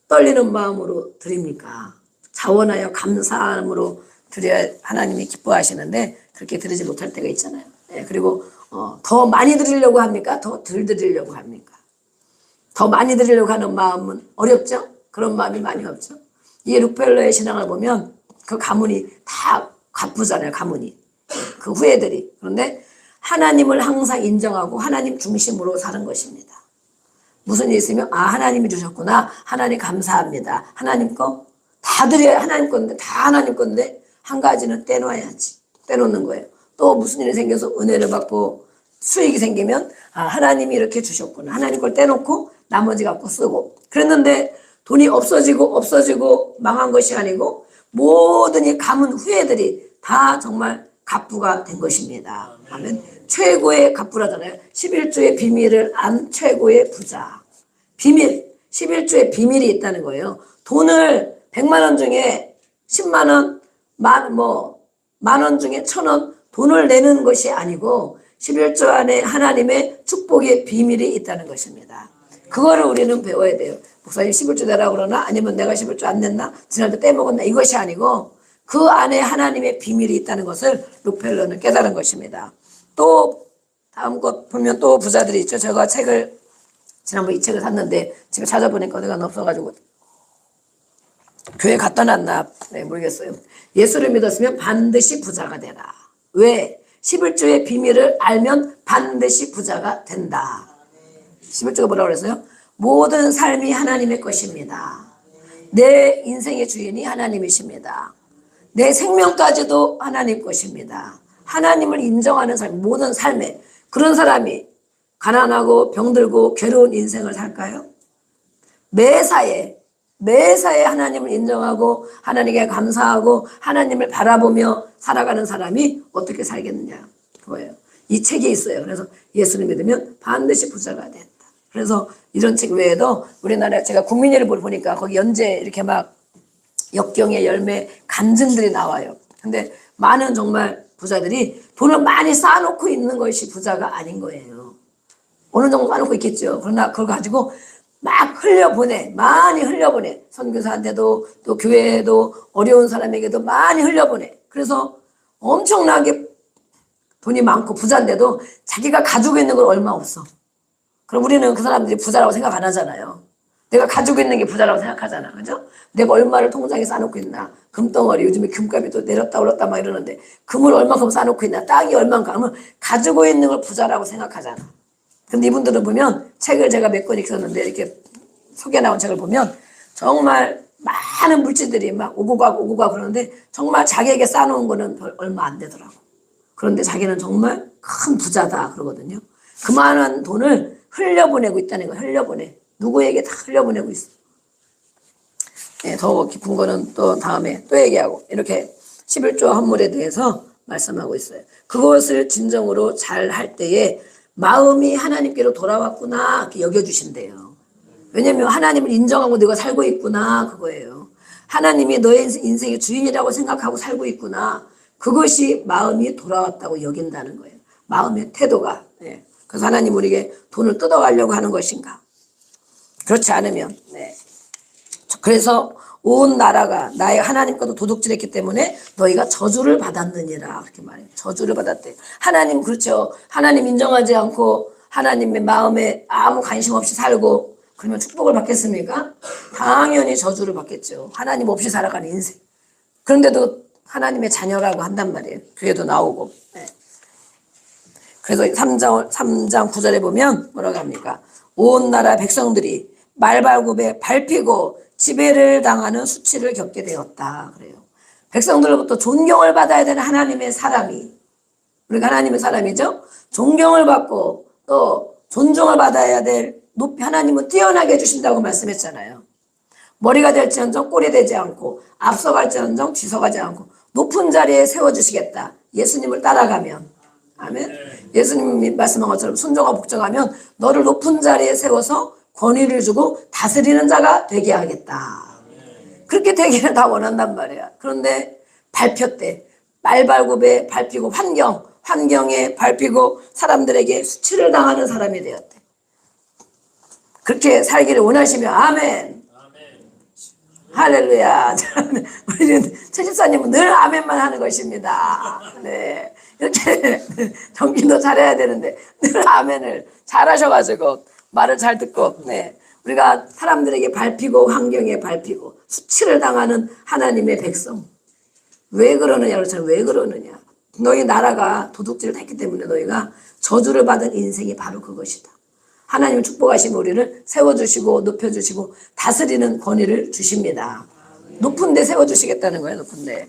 떨리는 마음으로 드립니까? 자원하여 감사함으로 드려야 하나님이 기뻐하시는데 그렇게 드리지 못할 때가 있잖아요. 그리고 더 많이 드리려고 합니까? 더 덜 드리려고 합니까? 더 많이 드리려고 하는 마음은 어렵죠? 그런 마음이 많이 없죠? 이 록펠러의 신앙을 보면 그 가문이 다 갚으잖아요. 가문이. 그 후예들이. 그런데 하나님을 항상 인정하고 하나님 중심으로 사는 것입니다. 무슨 일이 있으면 하나님이 주셨구나. 하나님 감사합니다. 하나님 거 다 드려야 하나님 건데 다 하나님 건데 한 가지는 떼놔야지. 떼놓는 거예요. 또 무슨 일이 생겨서 은혜를 받고 수익이 생기면 하나님이 이렇게 주셨구나. 하나님 걸 떼놓고 나머지 갖고 쓰고 그랬는데 돈이 없어지고 망한 것이 아니고 모든 이 가문 후예들이 다 정말 갑부가 된 것입니다. 아멘. 최고의 갑부라잖아요. 11조의 비밀을 안 최고의 부자. 비밀, 11조의 비밀이 있다는 거예요. 돈을 100만 원 중에 10만 원, 만 원 중에 1,000원 돈을 내는 것이 아니고 11조 안에 하나님의 축복의 비밀이 있다는 것입니다. 그거를 우리는 배워야 돼요. 목사님 11조 내라고 그러나 아니면 내가 11조 안 냈나? 지난주 떼먹었나? 이것이 아니고 그 안에 하나님의 비밀이 있다는 것을 록펠러는 깨달은 것입니다. 또 다음 것 보면 또 부자들이 있죠. 제가 지난번 이 책을 샀는데 집에 찾아보니까 어디가 없어가지고 교회 갖다 놨나 모르겠어요. 예수를 믿었으면 반드시 부자가 되라. 왜? 11조의 비밀을 알면 반드시 부자가 된다. 11조가 뭐라고 그랬어요? 모든 삶이 하나님의 것입니다. 내 인생의 주인이 하나님이십니다. 내 생명까지도 하나님 것입니다. 하나님을 인정하는 삶, 모든 삶에 그런 사람이 가난하고 병들고 괴로운 인생을 살까요? 매사에 하나님을 인정하고 하나님께 감사하고 하나님을 바라보며 살아가는 사람이 어떻게 살겠느냐 그거예요. 이 책이 있어요. 그래서 예수를 믿으면 반드시 부자가 된다. 그래서 이런 책 외에도 우리나라에 제가 국민일보를 보니까 거기 연재 이렇게 막 역경의 열매 간증들이 나와요. 근데 많은 정말 부자들이 돈을 많이 쌓아놓고 있는 것이 부자가 아닌 거예요. 어느 정도 쌓아놓고 있겠죠. 그러나 그걸 가지고 막 많이 흘려보내. 선교사한테도 또 교회에도 어려운 사람에게도 많이 흘려보내. 그래서 엄청나게 돈이 많고 부자인데도 자기가 가지고 있는 건 얼마 없어. 그럼 우리는 그 사람들이 부자라고 생각 안 하잖아요. 내가 가지고 있는 게 부자라고 생각하잖아. 그죠? 내가 얼마를 통장에 쌓아놓고 있나. 금덩어리, 요즘에 금값이 또 내렸다 올랐다 막 이러는데 금을 얼마큼 쌓아놓고 있나. 땅이 얼마큼 하면 가지고 있는 걸 부자라고 생각하잖아. 근데 이분들은 보면 책을 제가 몇 권 읽었는데 이렇게 소개 나온 책을 보면 정말 많은 물질들이 막 오고 가고 그러는데 정말 자기에게 쌓아놓은 거는 얼마 안 되더라고. 그런데 자기는 정말 큰 부자다 그러거든요. 그만한 돈을 흘려보내고 있다는 거예요. 흘려보내. 누구에게 다 흘려보내고 있어. 네, 더 깊은 거는 또 다음에 또 얘기하고 이렇게 11조 헌물에 대해서 말씀하고 있어요. 그것을 진정으로 잘 할 때에 마음이 하나님께로 돌아왔구나 이렇게 여겨주신대요. 왜냐하면 하나님을 인정하고 내가 살고 있구나 그거예요. 하나님이 너의 인생의 주인이라고 생각하고 살고 있구나. 그것이 마음이 돌아왔다고 여긴다는 거예요. 마음의 태도가. 네. 그래서 하나님 우리에게 돈을 뜯어가려고 하는 것인가? 그렇지 않으면 네. 그래서 온 나라가 나의 하나님과도 도둑질했기 때문에 너희가 저주를 받았느니라 그렇게 말해요. 저주를 받았대. 하나님 그렇죠. 하나님 인정하지 않고 하나님의 마음에 아무 관심 없이 살고 그러면 축복을 받겠습니까? 당연히 저주를 받겠죠. 하나님 없이 살아가는 인생. 그런데도 하나님의 자녀라고 한단 말이에요. 교회도 나오고. 네. 그래서 3장 9절에 보면 뭐라고 합니까? 온 나라 백성들이 말발굽에 밟히고 지배를 당하는 수치를 겪게 되었다. 그래요. 백성들로부터 존경을 받아야 되는 하나님의 사람이, 우리가 하나님의 사람이죠? 존경을 받고 또 존중을 받아야 될 높이 하나님은 뛰어나게 해주신다고 말씀했잖아요. 머리가 될지언정 꼴이 되지 않고 앞서갈지언정 뒤서가지 않고 높은 자리에 세워주시겠다. 예수님을 따라가면. 아멘. 예수님이 말씀한 것처럼 순종하고 복종하면 너를 높은 자리에 세워서 권위를 주고 다스리는 자가 되게 하겠다. 그렇게 되기를 다 원한단 말이야. 그런데 밟혔대. 말발굽에 밟히고 환경에 밟히고 사람들에게 수치를 당하는 사람이 되었대. 그렇게 살기를 원하시면 아멘. 할렐루야. 우리는 최집사님은 늘 아멘만 하는 것입니다. 네. 이렇게 정기도 잘해야 되는데 늘 아멘을 잘하셔가지고 말을 잘 듣고, 네. 우리가 사람들에게 밟히고 환경에 밟히고 수치를 당하는 하나님의 백성. 왜 그러느냐, 그렇잖아요. 왜 그러느냐. 너희 나라가 도둑질을 했기 때문에 너희가 저주를 받은 인생이 바로 그것이다. 하나님 축복하시면 우리를 세워주시고 높여주시고 다스리는 권위를 주십니다. 높은 데 세워주시겠다는 거예요. 높은 데.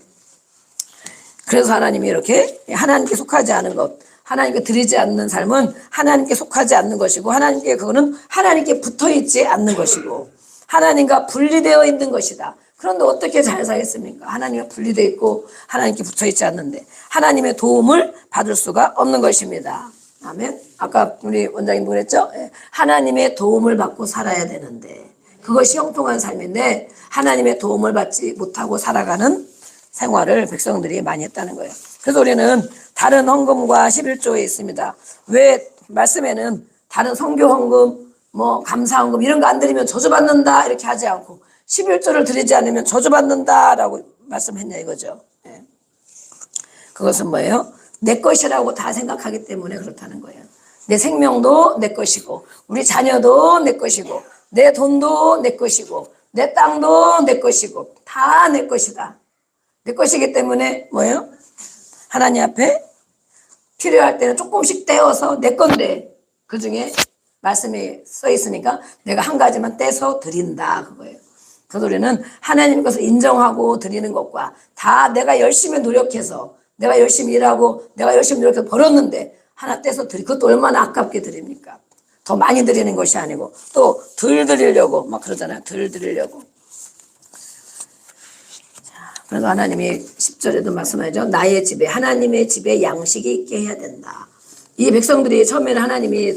그래서 하나님이 이렇게 하나님께 속하지 않은 것, 하나님께 드리지 않는 삶은 하나님께 속하지 않는 것이고 하나님께 그거는 하나님께 붙어있지 않는 것이고 하나님과 분리되어 있는 것이다. 그런데 어떻게 잘 살겠습니까? 하나님과 분리되어 있고 하나님께 붙어있지 않는데 하나님의 도움을 받을 수가 없는 것입니다. 아멘. 아까 우리 원장님 그랬죠? 하나님의 도움을 받고 살아야 되는데 그것이 형통한 삶인데 하나님의 도움을 받지 못하고 살아가는 생활을 백성들이 많이 했다는 거예요. 그래서 우리는 다른 헌금과 11조에 있습니다. 왜 말씀에는 다른 선교 헌금, 감사 헌금 이런 거 안 드리면 저주받는다 이렇게 하지 않고 11조를 드리지 않으면 저주받는다라고 말씀했냐 이거죠. 네. 그것은 뭐예요? 내 것이라고 다 생각하기 때문에 그렇다는 거예요. 내 생명도 내 것이고 우리 자녀도 내 것이고 내 돈도 내 것이고 내 땅도 내 것이고 다 내 것이다. 내 것이기 때문에 뭐예요? 하나님 앞에 필요할 때는 조금씩 떼어서 내 건데 그 중에 말씀이 써 있으니까 내가 한 가지만 떼서 드린다 그거예요. 그래서 우리는 하나님 것을 인정하고 드리는 것과 다 내가 열심히 노력해서 내가 열심히 일하고 내가 열심히 노력해서 벌었는데 하나 떼서 드리 그것도 얼마나 아깝게 드립니까? 더 많이 드리는 것이 아니고 또 덜 드리려고 막 그러잖아요. 덜 드리려고. 그래서 하나님이 10절에도 말씀하죠. 나의 집에 하나님의 집에 양식이 있게 해야 된다. 이 백성들이 처음에는 하나님이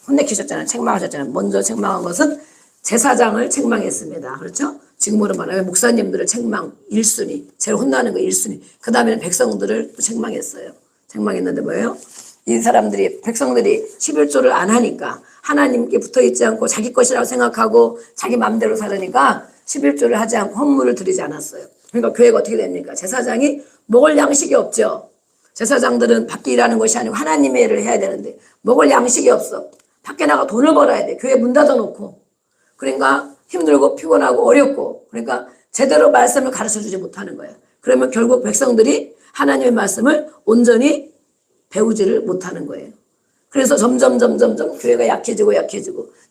혼내키셨잖아요. 책망하셨잖아요. 먼저 책망한 것은 제사장을 책망했습니다. 그렇죠? 지금으로 말하면 목사님들을 책망 1순위. 제일 혼나는 거 1순위. 그 다음에는 백성들을 또 책망했어요. 책망했는데 뭐예요? 이 사람들이 백성들이 11조를 안 하니까 하나님께 붙어있지 않고 자기 것이라고 생각하고 자기 마음대로 살으니까 11조를 하지 않고 헌물을 드리지 않았어요. 그러니까 교회가 어떻게 됩니까? 제사장이 먹을 양식이 없죠. 제사장들은 밖에 일하는 것이 아니고 하나님의 일을 해야 되는데 먹을 양식이 없어. 밖에 나가 돈을 벌어야 돼. 교회 문 닫아놓고. 그러니까 힘들고 피곤하고 어렵고 그러니까 제대로 말씀을 가르쳐주지 못하는 거예요. 그러면 결국 백성들이 하나님의 말씀을 온전히 배우지를 못하는 거예요. 그래서 점점 교회가 약해지고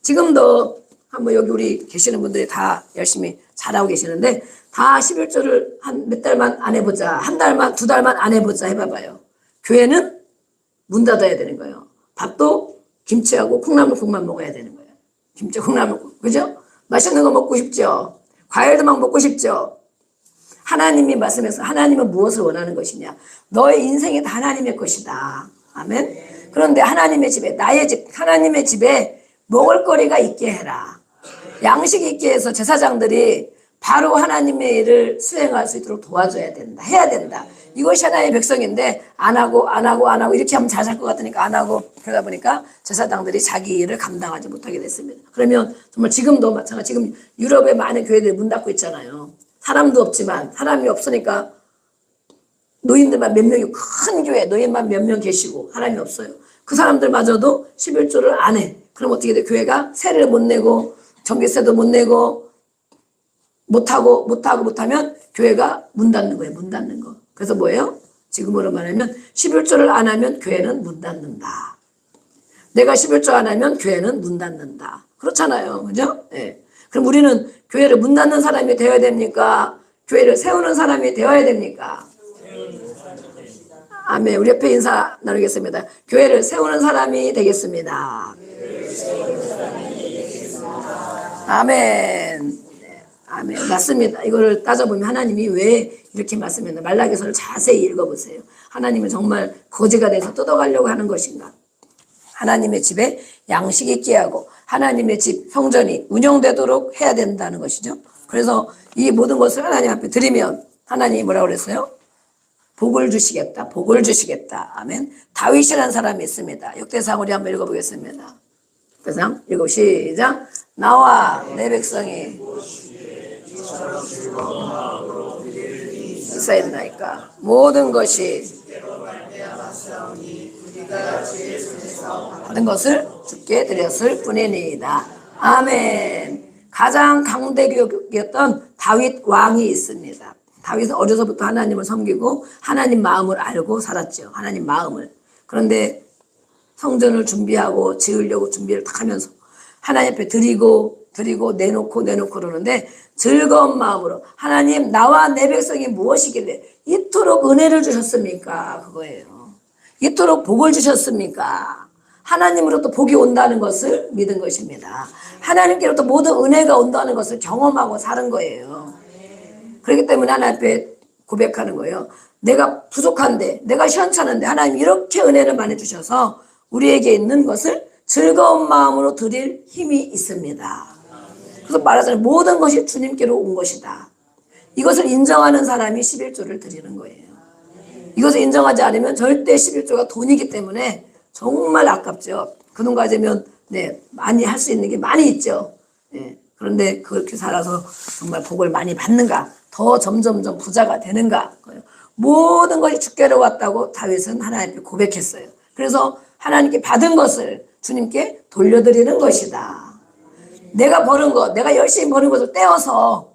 지금도 한번 여기 우리 계시는 분들이 다 열심히 잘하고 계시는데 다 11조를 한 몇 달만 안 해보자. 한 달만, 두 달만 안 해보자 해봐봐요. 교회는 문 닫아야 되는 거예요. 밥도 김치하고 콩나물국만 먹어야 되는 거예요. 김치, 콩나물국. 그죠? 맛있는 거 먹고 싶죠? 과일도 막 먹고 싶죠? 하나님이 말씀해서 하나님은 무엇을 원하는 것이냐? 너의 인생이 다 하나님의 것이다. 아멘? 그런데 하나님의 집에, 나의 집, 하나님의 집에 먹을거리가 있게 해라. 양식이 있게 해서 제사장들이 바로 하나님의 일을 수행할 수 있도록 도와줘야 된다. 해야 된다. 이것이 하나님의 백성인데 안 하고 이렇게 하면 잘 살 것 같으니까 안 하고 그러다 보니까 제사장들이 자기 일을 감당하지 못하게 됐습니다. 그러면 정말 지금도 마찬가지. 지금 유럽의 많은 교회들이 문 닫고 있잖아요. 사람도 없지만 사람이 없으니까 노인들만 몇 명이 큰 교회 노인만 몇 명 계시고 하나님이 없어요. 그 사람들마저도 11조를 안 해. 그럼 어떻게 돼? 교회가 세를 못 내고 전기세도 못 내고 못하면 교회가 문 닫는 거예요. 문 닫는 거. 그래서 뭐예요? 지금으로 말하면 11조를 안 하면 교회는 문 닫는다. 내가 11조 안 하면 교회는 문 닫는다. 그렇잖아요. 그죠? 네. 그럼 우리는 교회를 문 닫는 사람이 되어야 됩니까? 교회를 세우는 사람이 되어야 됩니까? 아멘. 우리 옆에 인사 나누겠습니다. 교회를 세우는 사람이 되겠습니다. 아멘. 아멘. 맞습니다. 이거를 따져보면 하나님이 왜 이렇게 말씀했나. 말라기서를 자세히 읽어보세요. 하나님은 정말 거지가 돼서 뜯어가려고 하는 것인가. 하나님의 집에 양식이 있게 하고 하나님의 집 성전이 운영되도록 해야 된다는 것이죠. 그래서 이 모든 것을 하나님 앞에 드리면 하나님이 뭐라고 그랬어요? 복을 주시겠다. 복을 주시겠다. 아멘. 다윗이라는 사람이 있습니다. 역대상 우리 한번 읽어보겠습니다. 역대상 읽고 시작. 나와 내 백성이 있사이드나이까 모든 것이 모든 것을 주께 드렸을 뿐이니이다. 아멘. 가장 강대국이었던 다윗 왕이 있습니다. 다윗은 어려서부터 하나님을 섬기고 하나님 마음을 알고 살았죠. 하나님 마음을. 그런데 성전을 준비하고 지으려고 준비를 딱 하면서 하나님 앞에 드리고 내놓고 그러는데 즐거운 마음으로 하나님 나와 내 백성이 무엇이길래 이토록 은혜를 주셨습니까? 그거예요. 이토록 복을 주셨습니까? 하나님으로부터 복이 온다는 것을 믿은 것입니다. 하나님께로부터 모든 은혜가 온다는 것을 경험하고 사는 거예요. 그렇기 때문에 하나님 앞에 고백하는 거예요. 내가 부족한데 내가 시원찮은데 하나님 이렇게 은혜를 많이 주셔서 우리에게 있는 것을 즐거운 마음으로 드릴 힘이 있습니다. 그래서 말하자면 모든 것이 주님께로 온 것이다. 이것을 인정하는 사람이 11조를 드리는 거예요. 이것을 인정하지 않으면 절대 11조가 돈이기 때문에 정말 아깝죠. 그 돈 가지면 많이 할 수 있는 게 많이 있죠. 그런데 그렇게 살아서 정말 복을 많이 받는가? 더 점점점 부자가 되는가? 모든 것이 주께로 왔다고 다윗은 하나님 앞에 고백했어요. 그래서 하나님께 받은 것을 주님께 돌려드리는 것이다. 내가 버는 것, 내가 열심히 버는 것을 떼어서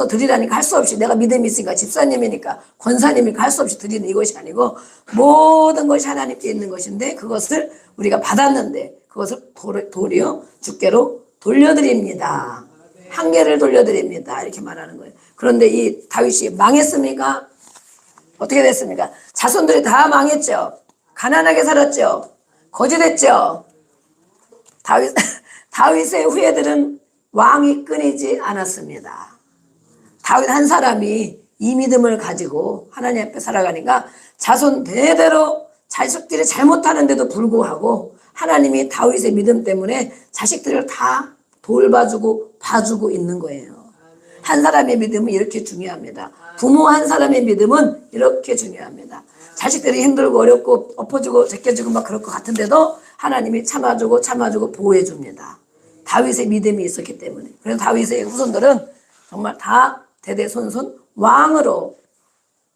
드리라니까 할 수 없이 내가 믿음이 있으니까 집사님이니까 권사님이니까 할 수 없이 드리는 이것이 아니고 모든 것이 하나님께 있는 것인데 그것을 우리가 받았는데 그것을 도리어 주께로 돌려드립니다. 한계를 돌려드립니다. 이렇게 말하는 거예요. 그런데 이 다윗이 망했습니까? 어떻게 됐습니까? 자손들이 다 망했죠. 가난하게 살았죠. 거지됐죠. 다윗의 후예들은 왕이 끊이지 않았습니다. 다윗 한 사람이 이 믿음을 가지고 하나님 앞에 살아가니까 자손 대대로 자식들이 잘못하는데도 불구하고 하나님이 다윗의 믿음 때문에 자식들을 다 돌봐주고 봐주고 있는 거예요. 한 사람의 믿음은 이렇게 중요합니다. 부모 한 사람의 믿음은 이렇게 중요합니다. 자식들이 힘들고 어렵고 엎어지고 제껴지고 막 그럴 것 같은데도 하나님이 참아주고 보호해줍니다. 다윗의 믿음이 있었기 때문에. 그래서 다윗의 후손들은 정말 다 대대손손 왕으로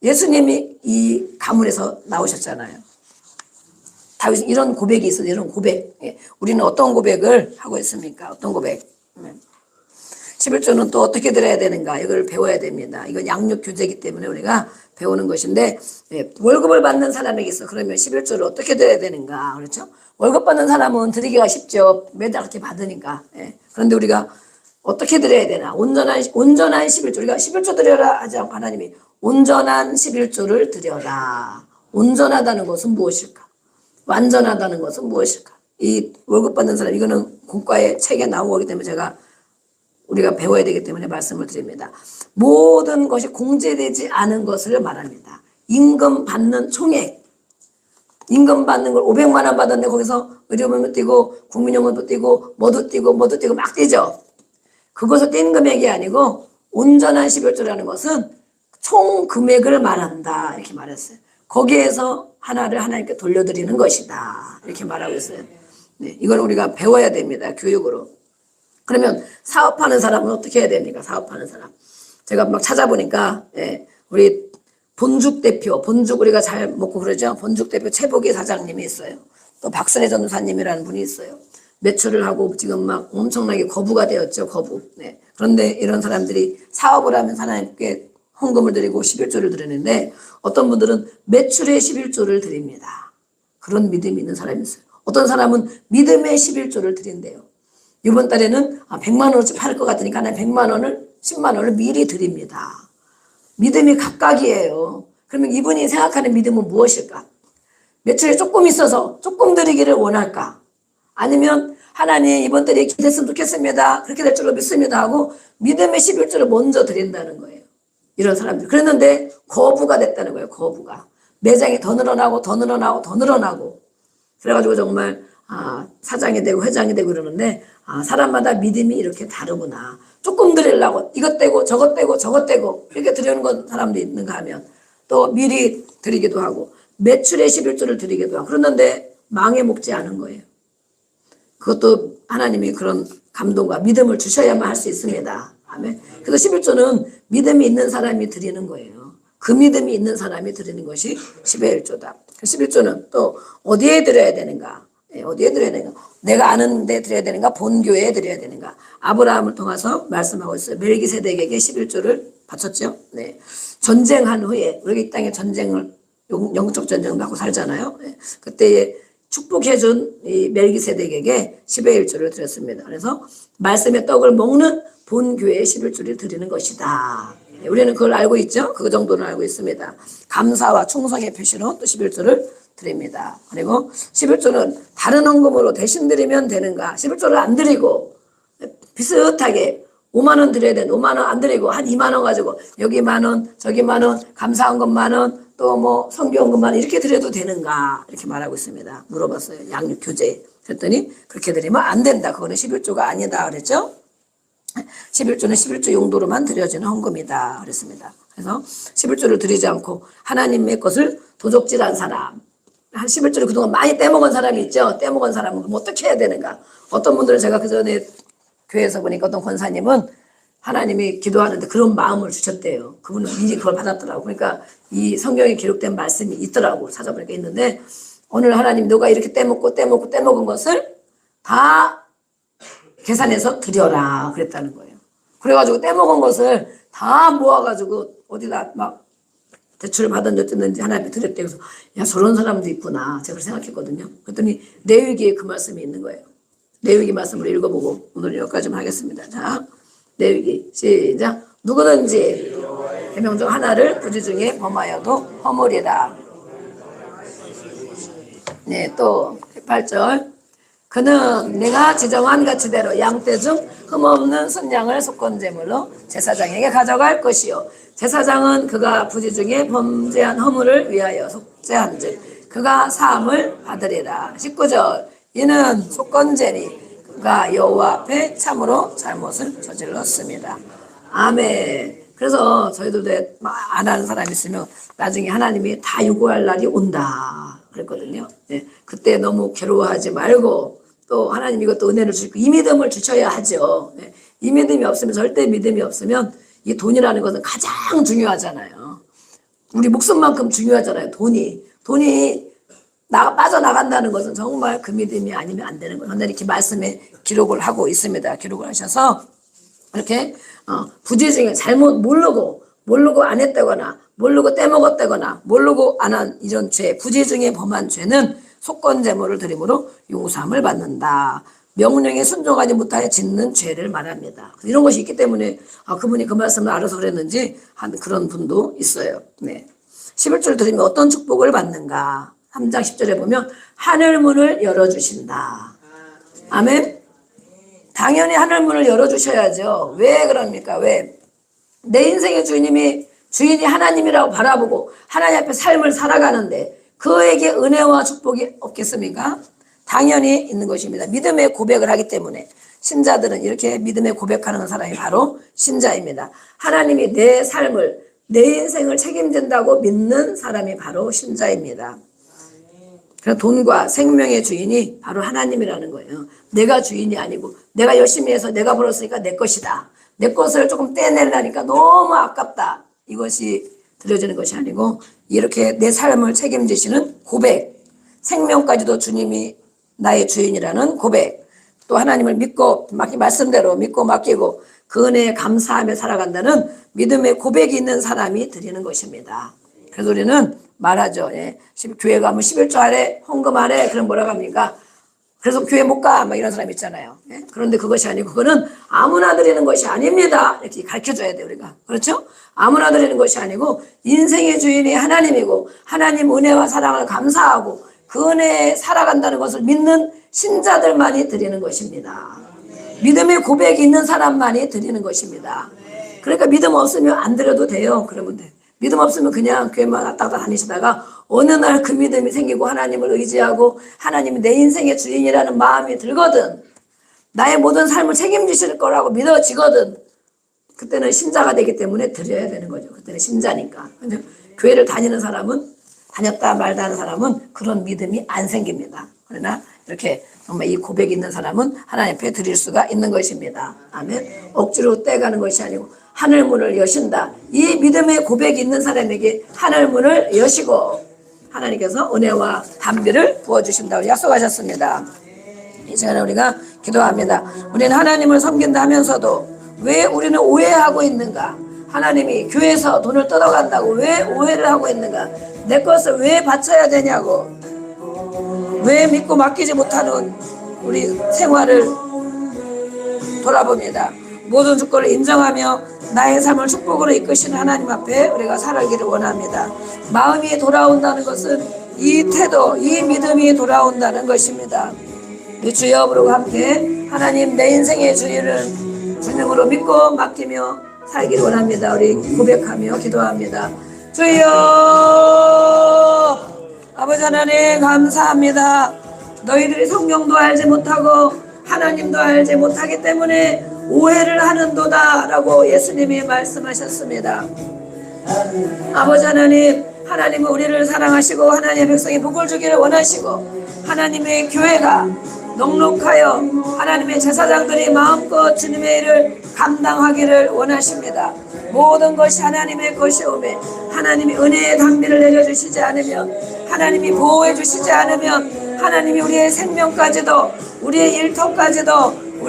예수님이 이 가문에서 나오셨잖아요. 다윗은 이런 고백이 있어요. 이런 고백. 우리는 어떤 고백을 하고 있습니까? 어떤 고백? 11조는 또 어떻게 들어야 되는가? 이걸 배워야 됩니다. 이건 양육 교재이기 때문에 우리가 배우는 것인데 월급을 받는 사람에게 있어. 그러면 11조를 어떻게 드려야 되는가? 그렇죠? 월급 받는 사람은 드리기가 쉽죠. 매달 그렇게 받으니까. 예. 그런데 우리가 어떻게 드려야 되나? 온전한 11조. 우리가 11조 드려라 하지 않고 하나님이 온전한 11조를 드려라. 온전하다는 것은 무엇일까? 완전하다는 것은 무엇일까? 이 월급 받는 사람, 이거는 공과의 책에 나온 거기 때문에 우리가 배워야 되기 때문에 말씀을 드립니다. 모든 것이 공제되지 않은 것을 말합니다. 임금 받는 총액. 임금 받는 걸 500만 원 받았는데 거기서 의료보험도 떼고 국민연금도 떼고 뭐도 떼고 막 떼죠. 그것을 뗀 금액이 아니고 온전한 11조라는 것은 총 금액을 말한다. 이렇게 말했어요. 거기에서 하나를 하나님께 돌려드리는 것이다. 이렇게 말하고 있어요. 네, 이걸 우리가 배워야 됩니다. 교육으로. 그러면 사업하는 사람은 어떻게 해야 됩니까? 사업하는 사람. 제가 막 찾아보니까 우리 본죽 대표, 본죽 우리가 잘 먹고 그러죠. 본죽 대표 최복희 사장님이 있어요. 또 박선혜 전도사님이라는 분이 있어요. 매출을 하고 지금 막 엄청나게 거부가 되었죠. 거부. 네. 그런데 이런 사람들이 사업을 하면 하나님께 헌금을 드리고 11조를 드리는데 어떤 분들은 매출의 11조를 드립니다. 그런 믿음이 있는 사람이 있어요. 어떤 사람은 믿음의 11조를 드린대요. 이번 달에는 100만 원어치 팔을 것 같으니까 난 100만 원을 10만 원을 미리 드립니다. 믿음이 각각이에요. 그러면 이분이 생각하는 믿음은 무엇일까? 매출이 조금 있어서 조금 드리기를 원할까? 아니면 하나님 이번 달에 이렇게 됐으면 좋겠습니다. 그렇게 될 줄로 믿습니다 하고 믿음의 11조를 먼저 드린다는 거예요. 이런 사람들. 그랬는데 거부가 됐다는 거예요. 거부가. 매장이 더 늘어나고 더 늘어나고 더 늘어나고. 그래가지고 정말 사장이 되고 회장이 되고 그러는데 사람마다 믿음이 이렇게 다르구나. 조금 드리려고 이것 떼고 저것 떼고 저것 떼고 이렇게 드리는 건 사람도 있는가 하면 또 미리 드리기도 하고 매출의 11조를 드리기도 하고 그러는데 망해 먹지 않은 거예요. 그것도 하나님이 그런 감동과 믿음을 주셔야만 할 수 있습니다. 아멘. 그래서 11조는 믿음이 있는 사람이 드리는 거예요. 그 믿음이 있는 사람이 드리는 것이 10의 1조다. 11조는 또 어디에 드려야 되는가? 어디에 드려야 되는가? 내가 아는 데 드려야 되는가? 본교회에 드려야 되는가? 아브라함을 통해서 말씀하고 있어요. 멜기세덱에게 11조를 바쳤죠. 네. 전쟁한 후에 우리가 이 땅에 전쟁을 영적 전쟁을 하고 살잖아요. 네. 그때에 축복해준 이 멜기세덱에게 10의 1조를 드렸습니다. 그래서 말씀의 떡을 먹는 본교회에 11조를 드리는 것이다. 네. 우리는 그걸 알고 있죠. 그 정도는 알고 있습니다. 감사와 충성의 표시로 또 11조를 드립니다. 그리고 11조는 다른 헌금으로 대신 드리면 되는가? 11조를 안 드리고 비슷하게 5만 원 드려야 되는 5만 원 안 드리고 한 2만 원 가지고 여기 만 원, 저기 만 원, 감사헌금 만 원, 또 뭐 성교헌금 만 원 이렇게 드려도 되는가? 이렇게 말하고 있습니다. 물어봤어요. 양육 교재. 그랬더니 그렇게 드리면 안 된다. 그거는 11조가 아니다. 그랬죠? 11조는 11조 용도로만 드려지는 헌금이다. 그랬습니다. 그래서 11조를 드리지 않고 하나님의 것을 도적질한 사람, 한 11조를 그동안 많이 떼먹은 사람이 있죠. 떼먹은 사람은 그럼 어떻게 해야 되는가? 어떤 분들은 제가 그 전에 교회에서 보니까 어떤 권사님은 하나님이 기도하는데 그런 마음을 주셨대요. 그분은 미리 그걸 받았더라고. 그러니까 이 성경에 기록된 말씀이 있더라고. 찾아보니까 있는데 오늘 하나님 너가 이렇게 떼먹은 것을 다 계산해서 드려라 그랬다는 거예요. 그래가지고 떼먹은 것을 다 모아가지고 어디다 막 대출을 받은 어쨌든지 하나님이 드렸대. 그래서 야 저런 사람도 있구나 제가 생각했거든요. 그랬더니 레위기에 그 말씀이 있는 거예요. 레위기 말씀을 읽어보고 오늘 여기까지만 하겠습니다. 자, 레위기 시작. 누구든지 계명 중 하나를 부지 중에 범하여도 허물이라. 네, 또 8절. 그는 내가 지정한 가치대로 양떼 중 흠없는 순양을 속건제물로 제사장에게 가져갈 것이요 제사장은 그가 부지 중에 범죄한 허물을 위하여 속죄한즉 그가 사함을 받으리라. 19절. 이는 속건제니 그가 여호와 앞에 참으로 잘못을 저질렀습니다. 아멘. 그래서 저희들도 안 하는 사람이 있으면 나중에 하나님이 다 유고할 날이 온다 그랬거든요. 네. 그때 너무 괴로워하지 말고 또 하나님 이것도 은혜를 주시고 이 믿음을 주셔야 하죠. 네. 이 믿음이 없으면 절대 믿음이 없으면 이 돈이라는 것은 가장 중요하잖아요. 우리 목숨만큼 중요하잖아요. 돈이 빠져나간다는 것은 정말 그 믿음이 아니면 안 되는 거예요. 하나님 이렇게 말씀에 기록을 하고 있습니다. 기록을 하셔서 이렇게 부지 중에 잘못 모르고 안 했다거나 모르고 떼먹었다거나 모르고 안 한 이런 죄 부지 중에 범한 죄는 속건 제물을 드림으로 용서함을 받는다. 명령에 순종하지 못하여 짓는 죄를 말합니다. 이런 것이 있기 때문에 그분이 그 말씀을 알아서 그랬는지 한 그런 분도 있어요. 네. 11절 들으면 어떤 축복을 받는가? 3장 10절에 보면 하늘 문을 열어주신다. 아멘. 당연히 하늘 문을 열어주셔야죠. 왜 그럽니까? 왜? 내 인생의 주인이 하나님이라고 바라보고 하나님 앞에 삶을 살아가는데 그에게 은혜와 축복이 없겠습니까? 당연히 있는 것입니다. 믿음의 고백을 하기 때문에 신자들은 이렇게 믿음의 고백하는 사람이 바로 신자입니다. 하나님이 내 삶을, 내 인생을 책임진다고 믿는 사람이 바로 신자입니다. 그래서 돈과 생명의 주인이 바로 하나님이라는 거예요. 내가 주인이 아니고 내가 열심히 해서 내가 벌었으니까 내 것이다. 내 것을 조금 떼내려니까 너무 아깝다. 이것이 들려지는 것이 아니고 이렇게 내 삶을 책임지시는 고백, 생명까지도 주님이 나의 주인이라는 고백, 또 하나님을 믿고 말씀대로 믿고 맡기고 그 은혜에 감사하며 살아간다는 믿음의 고백이 있는 사람이 드리는 것입니다. 그래서 우리는 말하죠. 예. 교회 가면 11조 하래, 헌금 하래, 그럼 뭐라고 합니까? 그래서 교회 못 가, 막 이런 사람 있잖아요. 예? 그런데 그것이 아니고 그거는 아무나 드리는 것이 아닙니다. 이렇게 가르쳐줘야 돼요, 우리가. 그렇죠? 아무나 드리는 것이 아니고 인생의 주인이 하나님이고 하나님 은혜와 사랑을 감사하고 그 은혜에 살아간다는 것을 믿는 신자들만이 드리는 것입니다. 믿음의 고백이 있는 사람만이 드리는 것입니다. 그러니까 믿음 없으면 안 드려도 돼요. 그러면 돼. 믿음 없으면 그냥 교회만 왔다 갔다 다니시다가 어느 날 그 믿음이 생기고 하나님을 의지하고 하나님이 내 인생의 주인이라는 마음이 들거든. 나의 모든 삶을 책임지실 거라고 믿어지거든. 그때는 신자가 되기 때문에 드려야 되는 거죠. 그때는 신자니까. 교회를 다니는 사람은 다녔다 말다 하는 사람은 그런 믿음이 안 생깁니다. 그러나 이렇게 정말 이 고백이 있는 사람은 하나님 앞에 드릴 수가 있는 것입니다. 아멘. 억지로 떼가는 것이 아니고 하늘 문을 여신다. 이 믿음의 고백이 있는 사람에게 하늘 문을 여시고 하나님께서 은혜와 담비를 부어주신다고 약속하셨습니다. 이 시간에 우리가 기도합니다. 우리는 하나님을 섬긴다 하면서도 왜 우리는 오해하고 있는가? 하나님이 교회에서 돈을 뜯어간다고 왜 오해를 하고 있는가? 내 것을 왜 바쳐야 되냐고, 왜 믿고 맡기지 못하는 우리 생활을 돌아봅니다. 모든 주권을 인정하며 나의 삶을 축복으로 이끄시는 하나님 앞에 우리가 살아가기를 원합니다. 마음이 돌아온다는 것은 이 태도, 이 믿음이 돌아온다는 것입니다. 우리 주여 부르고 함께 하나님 내 인생의 주인을 주님으로 믿고 맡기며 살기를 원합니다. 우리 고백하며 기도합니다. 주여 아버지 하나님 감사합니다. 너희들이 성경도 알지 못하고 하나님도 알지 못하기 때문에 오해를 하는도다 라고 예수님이 말씀하셨습니다. 아버지 하나님, 하나님은 우리를 사랑하시고 하나님의 백성이 복을 주기를 원하시고 하나님의 교회가 넉넉하여 하나님의 제사장들이 마음껏 주님의 일을 감당하기를 원하십니다. 모든 것이 하나님의 것이오매 하나님이 은혜의 담비를 내려주시지 않으면, 하나님이 보호해 주시지 않으면 하나님이 우리의 생명까지도 우리의 일터까지도